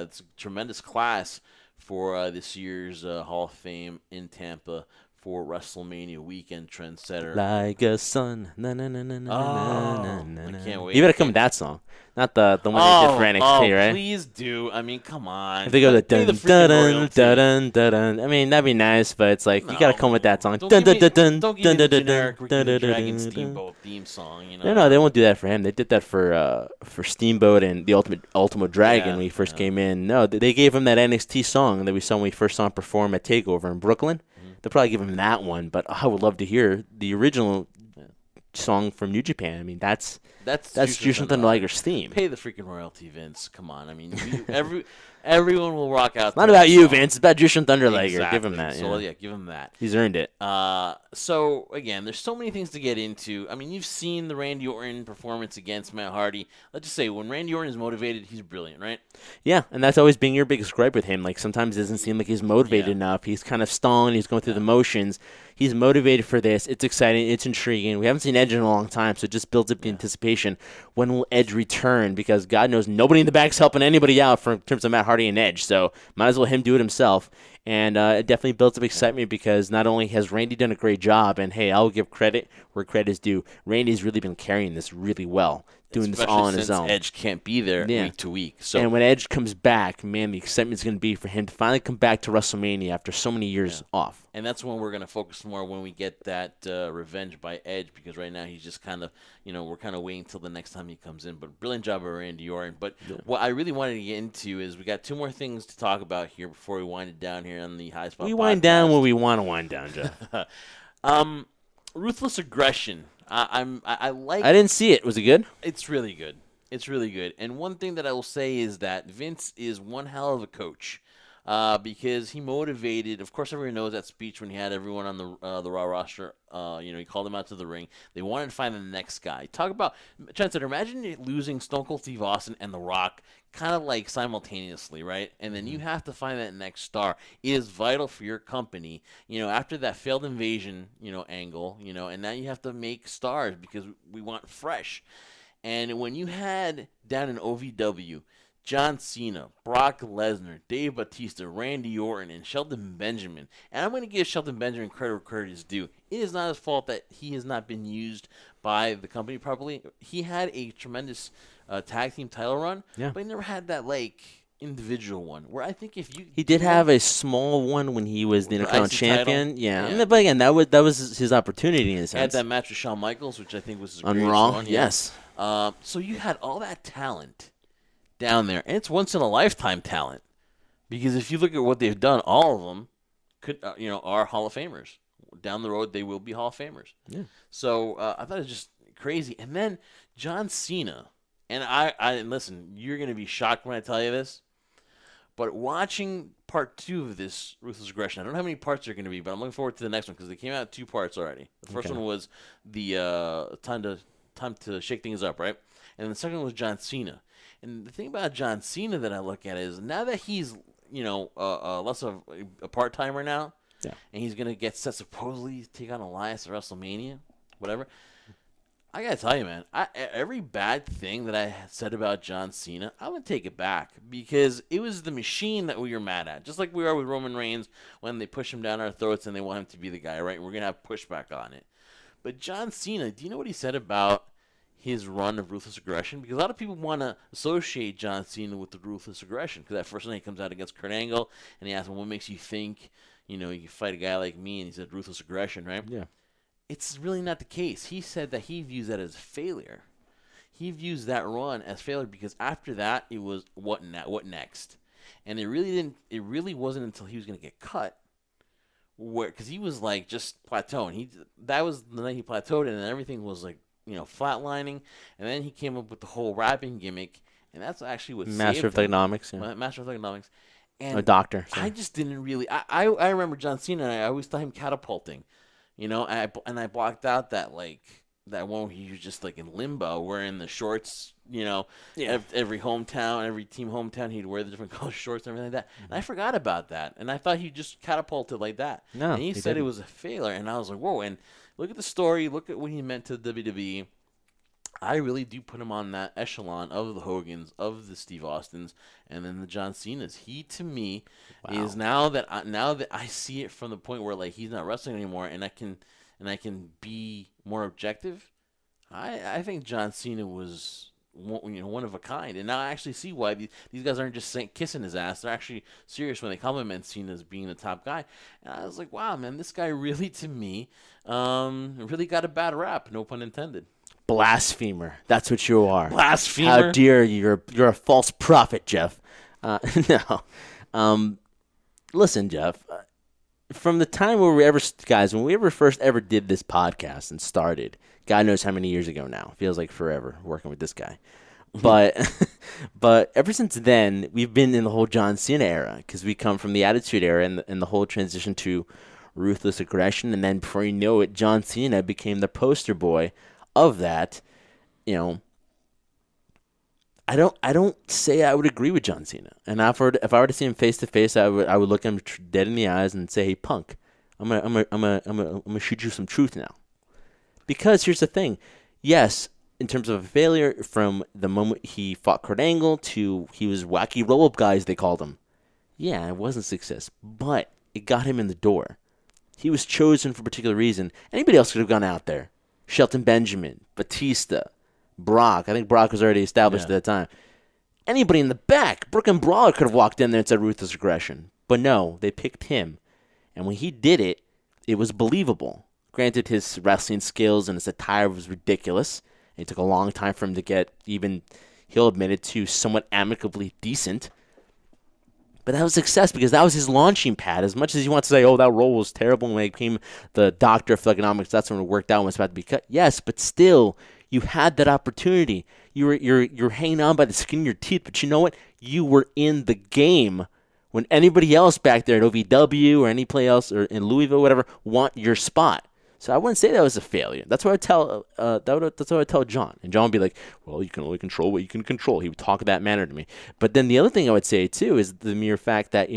it's a tremendous class for this year's Hall of Fame in Tampa for WrestleMania weekend. Trendsetter. Like a sun. Na, na, na, na, na, na, I can't wait. You better come with that song. Not the one they did for NXT, right? Please do. I mean, come on. If they go to dun dun dun dun dun, I mean, that'd be nice, but it's like, you gotta come with that song. Don't give me the generic Ricky the Dragon Steamboat theme song, you know? No, they won't do that for him. They did that for Steamboat and the Ultimo Dragon when he first came in. No, they gave him that NXT song that we saw when we first saw him perform at TakeOver in Brooklyn. They'll probably give him that one, but I would love to hear the original song from New Japan. I mean, that's Jushin Thunder Liger's theme. Pay the freaking royalty, Vince. Come on. I mean, everyone will rock out. It's not about you, Vince. It's about Jushin Thunder Liger. Exactly. Give him that. So, yeah, give him that. He's earned it. So, again, there's so many things to get into. I mean, you've seen the Randy Orton performance against Matt Hardy. Let's just say, when Randy Orton is motivated, he's brilliant, right? Yeah, and that's always been your biggest gripe with him. Like, sometimes it doesn't seem like he's motivated enough. He's kind of stalling. He's going through the motions. He's motivated for this. It's exciting. It's intriguing. We haven't seen Edge in a long time, so it just builds up the anticipation. When will Edge return? Because God knows nobody in the back's helping anybody out in terms of Matt Hardy and Edge, so might as well him do it himself. And it definitely builds up excitement because not only has Randy done a great job, and hey, I'll give credit where credit is due. Randy's really been carrying this really well, doing this all on his own. Edge can't be there week to week. So. And when Edge comes back, man, the excitement's going to be for him to finally come back to WrestleMania after so many years off. And that's when we're going to focus more when we get that revenge by Edge, because right now he's just kind of, we're kind of waiting until the next time he comes in. But brilliant job by Randy Orton. But what I really wanted to get into is we got two more things to talk about here before we wind it down here on the High Spot We podcast. wind down when we want to wind down, Jeff. Ruthless Aggression. I like. I didn't see it. Was it good? It's really good. It's really good. And one thing that I will say is that Vince is one hell of a coach. Because he motivated. Of course, everyone knows that speech when he had everyone on the Raw roster. He called them out to the ring. They wanted to find the next guy. Talk about Trendsetter. Imagine losing Stone Cold Steve Austin and The Rock, kind of like simultaneously, right? And then you have to find that next star. It is vital for your company. After that failed invasion, angle, and now you have to make stars because we want fresh. And when you had down in OVW. John Cena, Brock Lesnar, Dave Bautista, Randy Orton, and Shelton Benjamin. And I'm going to give Shelton Benjamin credit where credit is due. It is not his fault that he has not been used by the company properly. He had a tremendous tag team title run, but he never had that, individual one. Where I think if you... He did have a small one when he was the Intercontinental Champion. Yeah. But again, that was his opportunity in a sense. He had that match with Shawn Michaels, which I think was his on greatest Raw, one. yes. So you had all that talent down there, and it's once in a lifetime talent, because if you look at what they've done, all of them are Hall of Famers. Down the road, they will be Hall of Famers. Yeah. So I thought it was just crazy. And then John Cena, and I listen, you're going to be shocked when I tell you this, but watching part 2 of this Ruthless Aggression, I don't know how many parts there are going to be, but I'm looking forward to the next one because they came out 2 parts already. The first one was the time to shake things up, right? And the second one was John Cena. And the thing about John Cena that I look at is now that he's, less of a part-timer now, and he's going to get set supposedly to take on Elias at WrestleMania, whatever, I got to tell you, man, every bad thing that I said about John Cena, I'm going to take it back because it was the machine that we were mad at, just like we are with Roman Reigns when they push him down our throats and they want him to be the guy, right? We're going to have pushback on it. But John Cena, do you know what he said about his run of Ruthless Aggression? Because a lot of people want to associate John Cena with the Ruthless Aggression, because that first night he comes out against Kurt Angle, and he asked him, what makes you think, you can fight a guy like me? And he said, Ruthless Aggression, right? Yeah. It's really not the case. He said that he views that as a failure. he views that run as failure because after that it was what next, and it really wasn't until he was going to get cut, because he was like just plateauing. That was the night he plateaued, and everything was like flatlining, and then he came up with the whole rapping gimmick, and that's actually what Master of Thugonomics, Master of Thugonomics, and a doctor. Sorry. I just didn't really. I remember John Cena, and I always thought him catapulting, and I blocked out that one where he was just like in limbo, wearing the shorts, every team hometown, he'd wear the different color shorts and everything like that. And I forgot about that, and I thought he just catapulted like that. No, and he said it was a failure, and I was like, whoa. And look at the story, look at what he meant to the WWE. I really do put him on that echelon of the Hogans, of the Steve Austins, and then the John Cenas. He, to me, is now that I see it from the point where like he's not wrestling anymore, and I can be more objective. I think John Cena was one of a kind, and now I actually see why these guys aren't just kissing his ass. They're actually serious when they compliment Cena as being the top guy. And I was like, wow, man, this guy really, to me, really got a bad rap. No pun intended. Blasphemer. That's what you are. Blasphemer. How dare you? You're a false prophet, Jeff. No. Listen, Jeff. From the time when we first ever did this podcast and started, God knows how many years ago now. Feels like forever working with this guy. But ever since then, we've been in the whole John Cena era because we come from the Attitude Era and the whole transition to Ruthless Aggression. And then before you know it, John Cena became the poster boy of that. I don't say I would agree with John Cena. And if I were to see him face to face, I would look him dead in the eyes and say, "Hey, punk, I'm gonna shoot you some truth now." Because here's the thing, yes, in terms of a failure, from the moment he fought Kurt Angle to he was wacky roll-up guys, they called him. Yeah, it wasn't a success, but it got him in the door. He was chosen for a particular reason. Anybody else could have gone out there. Shelton Benjamin, Batista, Brock. I think Brock was already established at that time. Anybody in the back, Brooke and Brawler could have walked in there and said Ruthless Aggression. But no, they picked him. And when he did it, it was believable. Granted, his wrestling skills and his attire was ridiculous. And it took a long time for him to get even, he'll admit it, to somewhat amicably decent. But that was success because that was his launching pad. As much as you want to say, oh, that role was terrible when he became the doctor of Thugonomics, that's when it worked out when it was about to be cut. Yes, but still, you had that opportunity. You're hanging on by the skin of your teeth, but you know what? You were in the game when anybody else back there at OVW or any place else or in Louisville, whatever, want your spot. So I wouldn't say that was a failure. That's what I tell. That's what I tell John, and John would be like, "Well, you can only control what you can control." He would talk that manner to me. But then the other thing I would say too is the mere fact that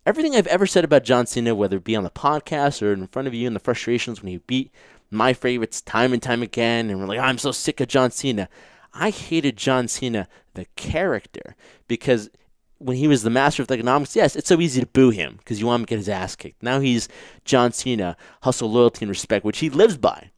everything I've ever said about John Cena, whether it be on the podcast or in front of you, and the frustrations when he beat my favorites time and time again, and we're like, I'm so sick of John Cena. I hated John Cena, the character, because when he was the master of Thugonomics, yes, it's so easy to boo him because you want him to get his ass kicked. Now he's John Cena, hustle, loyalty, and respect, which he lives by.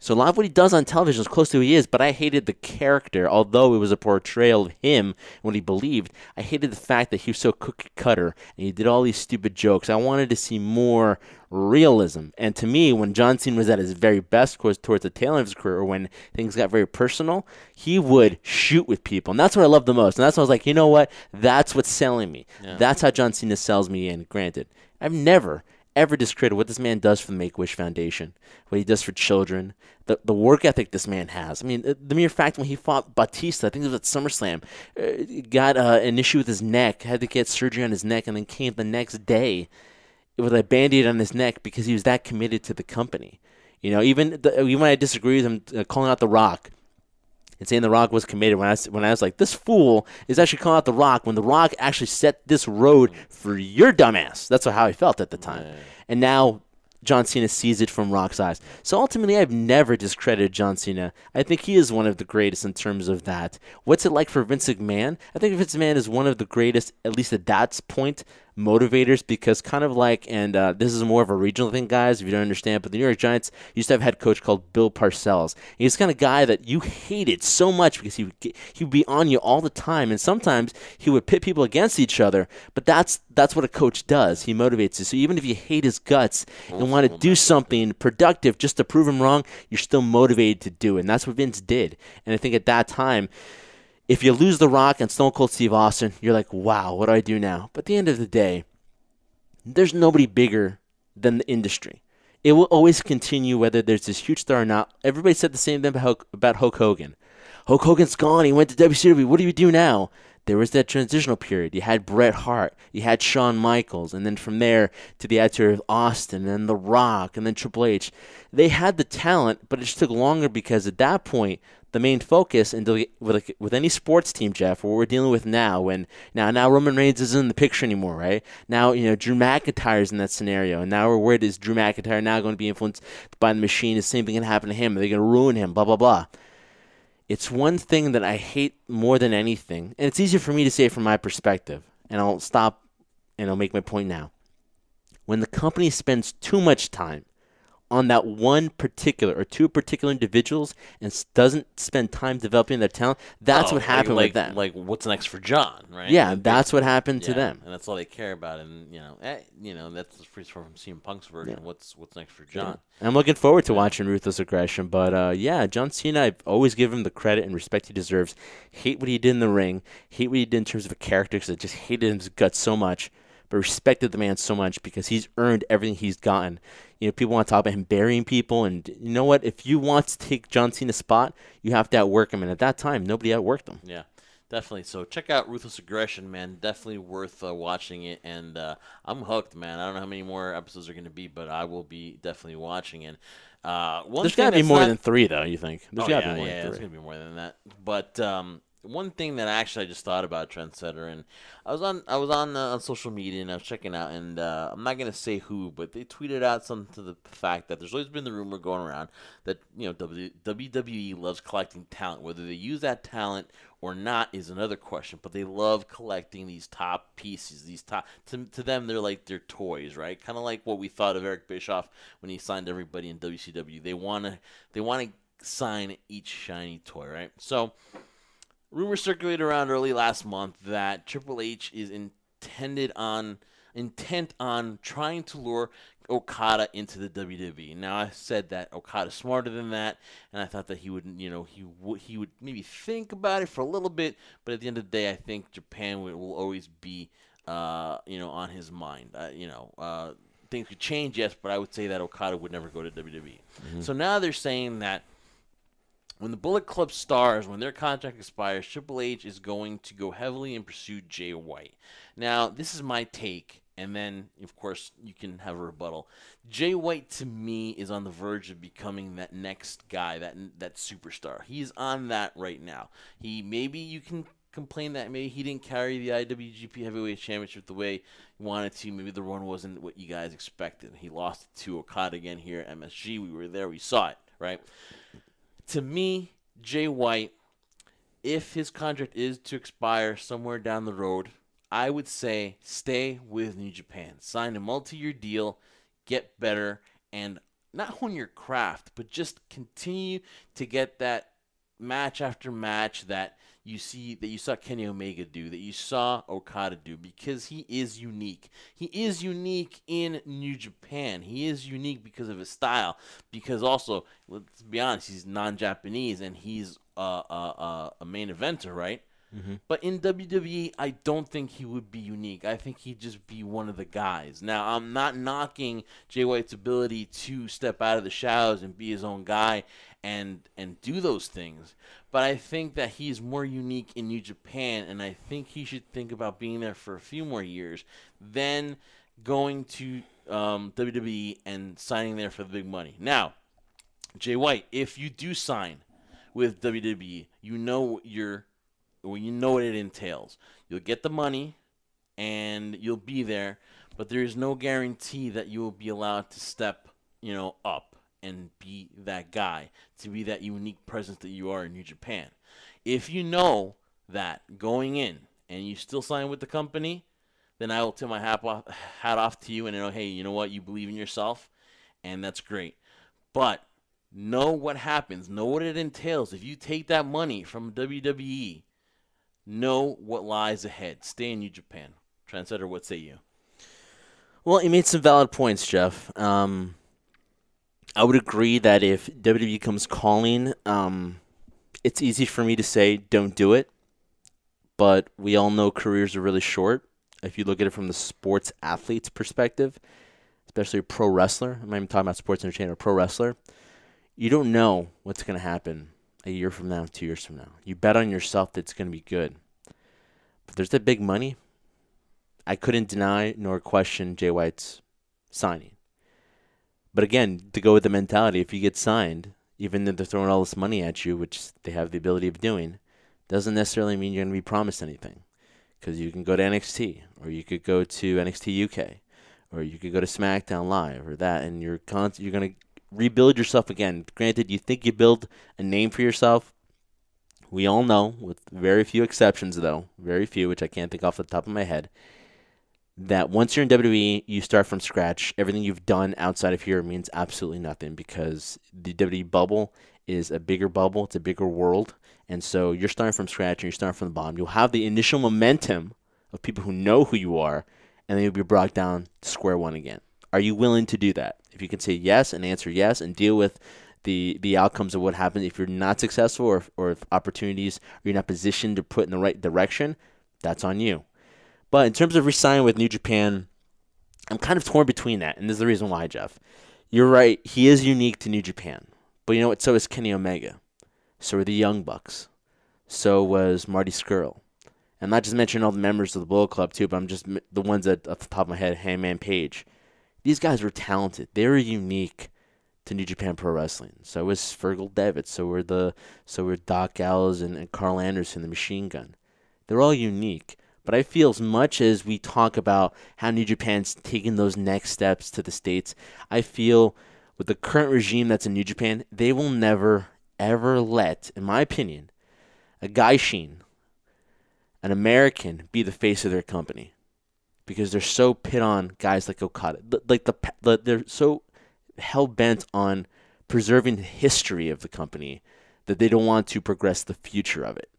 So a lot of what he does on television is close to who he is, but I hated the character, although it was a portrayal of him and what he believed. I hated the fact that he was so cookie cutter and he did all these stupid jokes. I wanted to see more realism. And to me, when John Cena was at his very best, of course, towards the tail end of his career, or when things got very personal, he would shoot with people. And that's what I loved the most. And that's why I was like, you know what? That's what's selling me. Yeah. That's how John Cena sells me in. Granted, I've never ever discredit what this man does for the Make-A-Wish Foundation, what he does for children, the work ethic this man has. I mean, the mere fact when he fought Batista, I think it was at SummerSlam, got an issue with his neck, had to get surgery on his neck, and then came the next day with a Band-Aid on his neck because he was that committed to the company. Even when I disagree with him calling out The Rock and saying The Rock was committed, when I was like, this fool is actually calling out The Rock when The Rock actually set this road for your dumbass. That's how I felt at the time. Yeah. And now John Cena sees it from Rock's eyes. So ultimately, I've never discredited John Cena. I think he is one of the greatest in terms of that. What's it like for Vince McMahon? I think Vince McMahon is one of the greatest, at least at that point, motivators because kind of like, and this is more of a regional thing, guys, if you don't understand, but the New York Giants used to have a head coach called Bill Parcells. He's the kind of guy that you hated so much because he would be on you all the time, and sometimes he would pit people against each other, but that's what a coach does. He motivates you. So even if you hate his guts and want to do something productive just to prove him wrong, you're still motivated to do it, and that's what Vince did. And I think at that time, if you lose The Rock and Stone Cold Steve Austin, you're like, wow, what do I do now? But at the end of the day, there's nobody bigger than the industry. It will always continue whether there's this huge star or not. Everybody said the same thing about Hulk Hogan. Hulk Hogan's gone. He went to WCW. What do you do now? There was that transitional period. You had Bret Hart. You had Shawn Michaels. And then from there to the attitude of Austin and The Rock and then Triple H. They had the talent, but it just took longer because at that point, the main focus with any sports team, Jeff, what we're dealing with now, now Roman Reigns isn't in the picture anymore, right? Now, Drew McIntyre's in that scenario, and now we're worried, is Drew McIntyre now going to be influenced by the machine? Is the same thing going to happen to him? Are they going to ruin him? Blah, blah, blah. It's one thing that I hate more than anything, and it's easier for me to say it from my perspective, and I'll stop and I'll make my point now. When the company spends too much time on that one particular or two particular individuals and doesn't spend time developing their talent, that's what happened with them. Like, what's next for John, right? Yeah, that's what happened to them. And that's all they care about. And, that's pretty far from CM Punk's version. Yeah. What's next for John? Yeah. I'm looking forward to watching Ruthless Aggression. But, John Cena, I've always given him the credit and respect he deserves. Hate what he did in the ring. Hate what he did in terms of a character because I just hated his guts so much. But respected the man so much because he's earned everything he's gotten. People want to talk about him burying people, and you know what? If you want to take John Cena's spot, you have to outwork him, and at that time, nobody outworked him. Yeah, definitely. So check out Ruthless Aggression, man. Definitely worth watching it, and I'm hooked, man. I don't know how many more episodes are going to be, but I will be definitely watching it. There's got to be more than 3, though, you think? There's got to be more than 3. There's going to be more than that. But one thing that I just thought about Trendsetter, and I was on social media and I was checking out, and I'm not gonna say who, but they tweeted out something to the fact that there's always been the rumor going around that WWE loves collecting talent. Whether they use that talent or not is another question, but they love collecting these top pieces. These top to them, they're like their toys, right? Kind of like what we thought of Eric Bischoff when he signed everybody in WCW. They wanna sign each shiny toy, right? So rumors circulated around early last month that Triple H is intent on trying to lure Okada into the WWE. Now, I said that Okada's smarter than that, and I thought that he would maybe think about it for a little bit, but at the end of the day, I think Japan will always be on his mind. Things could change, yes, but I would say that Okada would never go to WWE. Mm-hmm. So now they're saying that when the Bullet Club stars, when their contract expires, Triple H is going to go heavily and pursue Jay White. Now, this is my take, and then, of course, you can have a rebuttal. Jay White, to me, is on the verge of becoming that next guy, that superstar. He's on that right now. Maybe you can complain that maybe he didn't carry the IWGP Heavyweight Championship the way he wanted to. Maybe the run wasn't what you guys expected. He lost it to Okada again here at MSG. We were there. We saw it, right? To me, Jay White, if his contract is to expire somewhere down the road, I would say stay with New Japan. Sign a multi-year deal, get better, and not hone your craft, but just continue to get that match after match that you saw Kenny Omega do, that you saw Okada do, because he is unique. He is unique in New Japan. He is unique because of his style. Because also, let's be honest, he's non-Japanese and he's a main eventer, right? Mm-hmm. But in WWE, I don't think he would be unique. I think he'd just be one of the guys. Now, I'm not knocking Jay White's ability to step out of the shadows and be his own guy and do those things. But I think that he's more unique in New Japan, and I think he should think about being there for a few more years than going to WWE and signing there for the big money. Now, Jay White, if you do sign with WWE, you know what it entails. You'll get the money, and you'll be there, but there is no guarantee that you will be allowed to step, up and be that guy, to be that unique presence that you are in New Japan. If you know that going in and you still sign with the company, then I will tip my hat off to you and know, hey, you know what? You believe in yourself, and that's great. But know what happens. Know what it entails. If you take that money from WWE, know what lies ahead. Stay in New Japan. Trendsetter, what say you? Well, you made some valid points, Jeff. I would agree that if WWE comes calling, it's easy for me to say don't do it. But we all know careers are really short. If you look at it from the sports athlete's perspective, especially a pro wrestler, I'm not even talking about sports entertainer, a pro wrestler, you don't know what's going to happen a year from now, 2 years from now. You bet on yourself that it's going to be good. But there's that big money. I couldn't deny nor question Jay White's signing. But again, to go with the mentality, if you get signed, even if they're throwing all this money at you, which they have the ability of doing, doesn't necessarily mean you're going to be promised anything. Because you can go to NXT, or you could go to NXT UK, or you could go to SmackDown Live, or that, and you're going to rebuild yourself again. Granted, you think you build a name for yourself. We all know, with very few exceptions, though, very few, which I can't think off the top of my head, that once you're in WWE, you start from scratch. Everything you've done outside of here means absolutely nothing because the WWE bubble is a bigger bubble. It's a bigger world. And so you're starting from scratch and you're starting from the bottom. You'll have the initial momentum of people who know who you are, and then you'll be brought down to square one again. Are you willing to do that? If you can say yes and answer yes and deal with the outcomes of what happens if you're not successful or if opportunities are you're not positioned to put in the right direction, that's on you. But in terms of re-signing with New Japan, I'm kind of torn between that, and this is the reason why, Jeff. You're right. He is unique to New Japan. But you know what? So is Kenny Omega. So are the Young Bucks. So was Marty Scurll. I'm not just mentioning all the members of the Bullet Club, too, but I'm just the ones that, off the top of my head, Hangman Page. These guys were talented. They were unique to New Japan Pro Wrestling. So was Fergal Devitt. So were Doc Gallows and Carl Anderson, the Machine Gun. They're all unique. But I feel as much as we talk about how New Japan's taking those next steps to the States, I feel with the current regime that's in New Japan, they will never, ever let, in my opinion, a Gaijin, an American, be the face of their company. Because they're so pit on guys like Okada. They're so hell-bent on preserving the history of the company that they don't want to progress the future of it.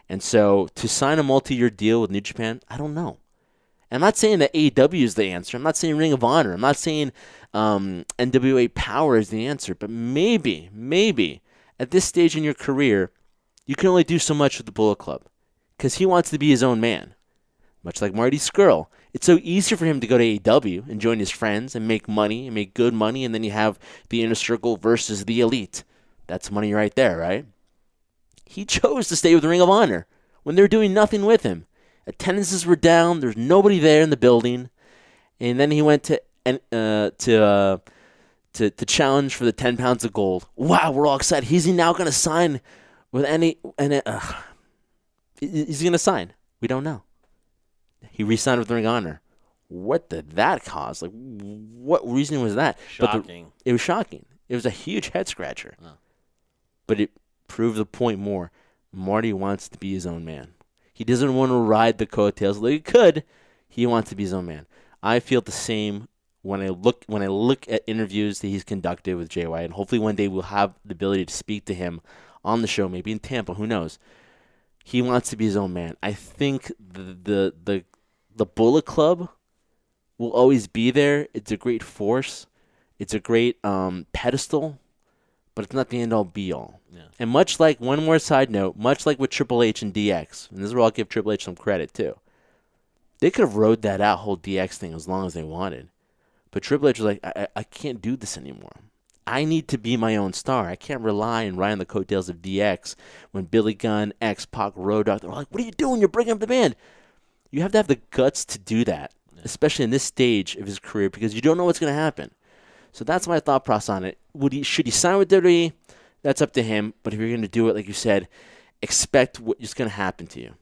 And so to sign a multi-year deal with New Japan, I don't know. And I'm not saying that AEW is the answer. I'm not saying Ring of Honor. I'm not saying NWA Power is the answer. But maybe, at this stage in your career, you can only do so much with the Bullet Club. Because he wants to be his own man. Much like Marty Scurll. It's so easy for him to go to AEW and join his friends and make money and make good money. And then you have the Inner Circle versus the Elite. That's money right there, right? He chose to stay with Ring of Honor when they were doing nothing with him. Attendances were down. There's nobody there in the building. And then he went to challenge for the 10 pounds of gold. Wow, we're all excited. He's now going to sign with He's going to sign. We don't know. He re-signed with Ring of Honor. What did that cause? Like, what reason was that? Shocking. It was shocking. It was a huge head scratcher. Oh. But it prove the point more. Marty wants to be his own man. He doesn't want to ride the coattails like he could. He wants to be his own man. I feel the same when I look at interviews that he's conducted with Jay White, and hopefully one day we'll have the ability to speak to him on the show, maybe in Tampa. Who knows? He wants to be his own man. I think the Bullet Club will always be there. It's a great force. It's a great pedestal. But it's not the end-all, be-all. Yeah. And much like, one more side note, much like with Triple H and DX, and this is where I'll give Triple H some credit, too. They could have rode that out, whole DX thing, as long as they wanted. But Triple H was like, I can't do this anymore. I need to be my own star. I can't rely and ride on the coattails of DX when Billy Gunn, X-Pac, Road Dogg, they're like, what are you doing? You're bringing up the band. You have to have the guts to do that, especially in this stage of his career, because you don't know what's going to happen. So that's my thought process on it. Should he sign with WWE? That's up to him. But if you're going to do it, like you said, expect what's going to happen to you.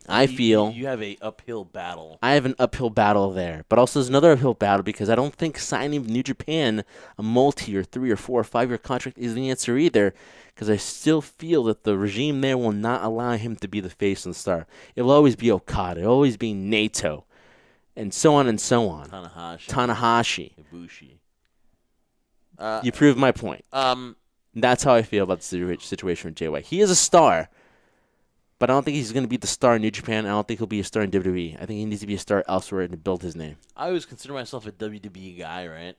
I feel you have an uphill battle. I have an uphill battle there. But also there's another uphill battle because I don't think signing with New Japan a multi-year, 3 or 4 or 5 year contract is the answer either, because I still feel that the regime there will not allow him to be the face and the star. It will always be Okada. It will always be Naito. and so on and so on. Tanahashi. Ibushi. You proved my point. That's how I feel about the situation with Jay White. He is a star, but I don't think he's going to be the star in New Japan. I don't think he'll be a star in WWE. I think he needs to be a star elsewhere and to build his name. I always consider myself a WWE guy, right?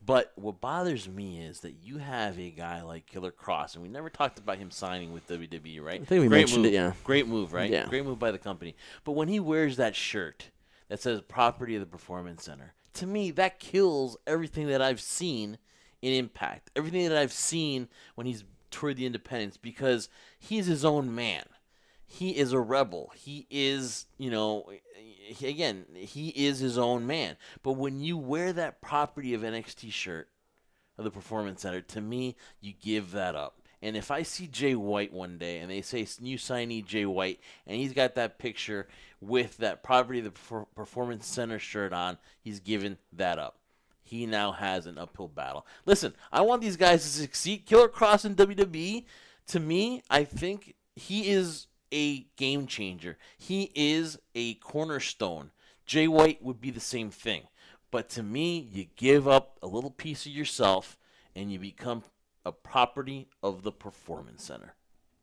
But what bothers me is that you have a guy like Killer Kross, and we never talked about him signing with WWE, right? I think we mentioned it, yeah. Great move, right? Yeah. Great move by the company. But when he wears that shirt that says property of the Performance Center, to me, that kills everything that I've seen in Impact, everything that I've seen when he's toured the independents, because he's his own man. He is a rebel. He is, he is his own man. But when you wear that property of NXT shirt of the Performance Center, to me, you give that up. And if I see Jay White one day and they say new signee Jay White, and he's got that picture with that property of the Performance Center shirt on, he's given that up. He now has an uphill battle. Listen, I want these guys to succeed. Killer Kross in WWE, to me, I think he is a game changer. He is a cornerstone. Jay White would be the same thing. But to me, you give up a little piece of yourself and you become a property of the Performance Center.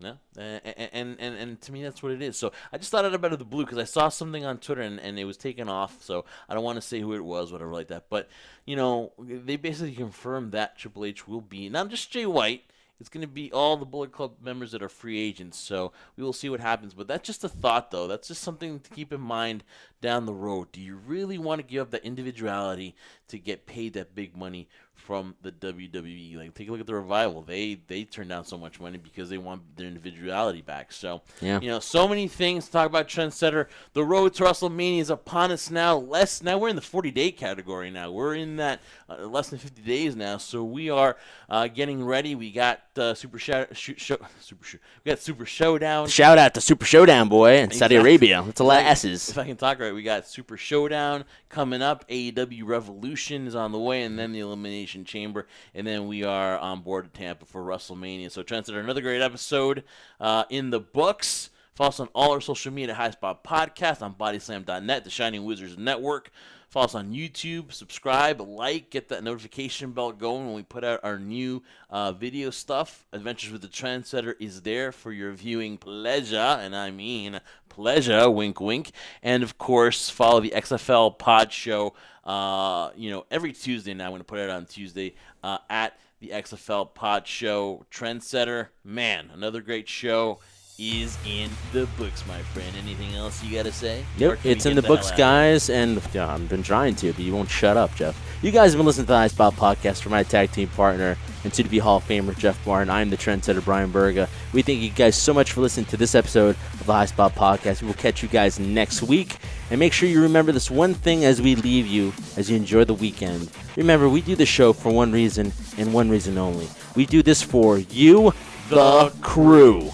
Yeah, and to me that's what it is. So I just thought it out of the blue because I saw something on Twitter and it was taken off. So I don't want to say who it was, whatever like that. But they basically confirmed that Triple H will be not just Jay White. It's going to be all the Bullet Club members that are free agents, so we will see what happens. But that's just a thought, though. That's just something to keep in mind down the road. Do you really want to give up that individuality to get paid that big money from the WWE? Like, take a look at the Revival. They turned down so much money because they want their individuality back. So, so many things to talk about Trendsetter. The road to WrestleMania is upon us now. Now we're in the 40-day category now. We're in that less than 50 days now. So we are getting ready. We got Super Showdown. Shout out to Super Showdown, boy, in Saudi Arabia. That's a lot of S's. If I can talk right, we got Super Showdown coming up. AEW Revolution is on the way, and then the Elimination Chamber, and then we are on board to Tampa for WrestleMania. So Trendsetter, another great episode in the books. Follow us on all our social media at High Spot Podcast, on bodyslam.net, the Shining Wizards Network. Follow us on YouTube, subscribe, like, get that notification bell going when we put out our new video stuff. Adventures with the Trendsetter is there for your viewing pleasure, and I mean pleasure, wink, wink. And, of course, follow the XFL Pod Show, every Tuesday now. I'm going to put it out on Tuesday at the XFL Pod Show. Trendsetter, man, another great show is in the books, my friend. Anything else you got to say? Yep, it's in the books, guys, and I've been trying to, but you won't shut up, Jeff. You guys have been listening to the High Spot Podcast for my tag team partner and soon-to-be Hall of Famer, Jeff Martin. I'm the Trendsetter, Brian Berga. We thank you guys so much for listening to this episode of the High Spot Podcast. We will catch you guys next week, and make sure you remember this one thing as we leave you, as you enjoy the weekend. Remember, we do the show for one reason and one reason only. We do this for you, the crew.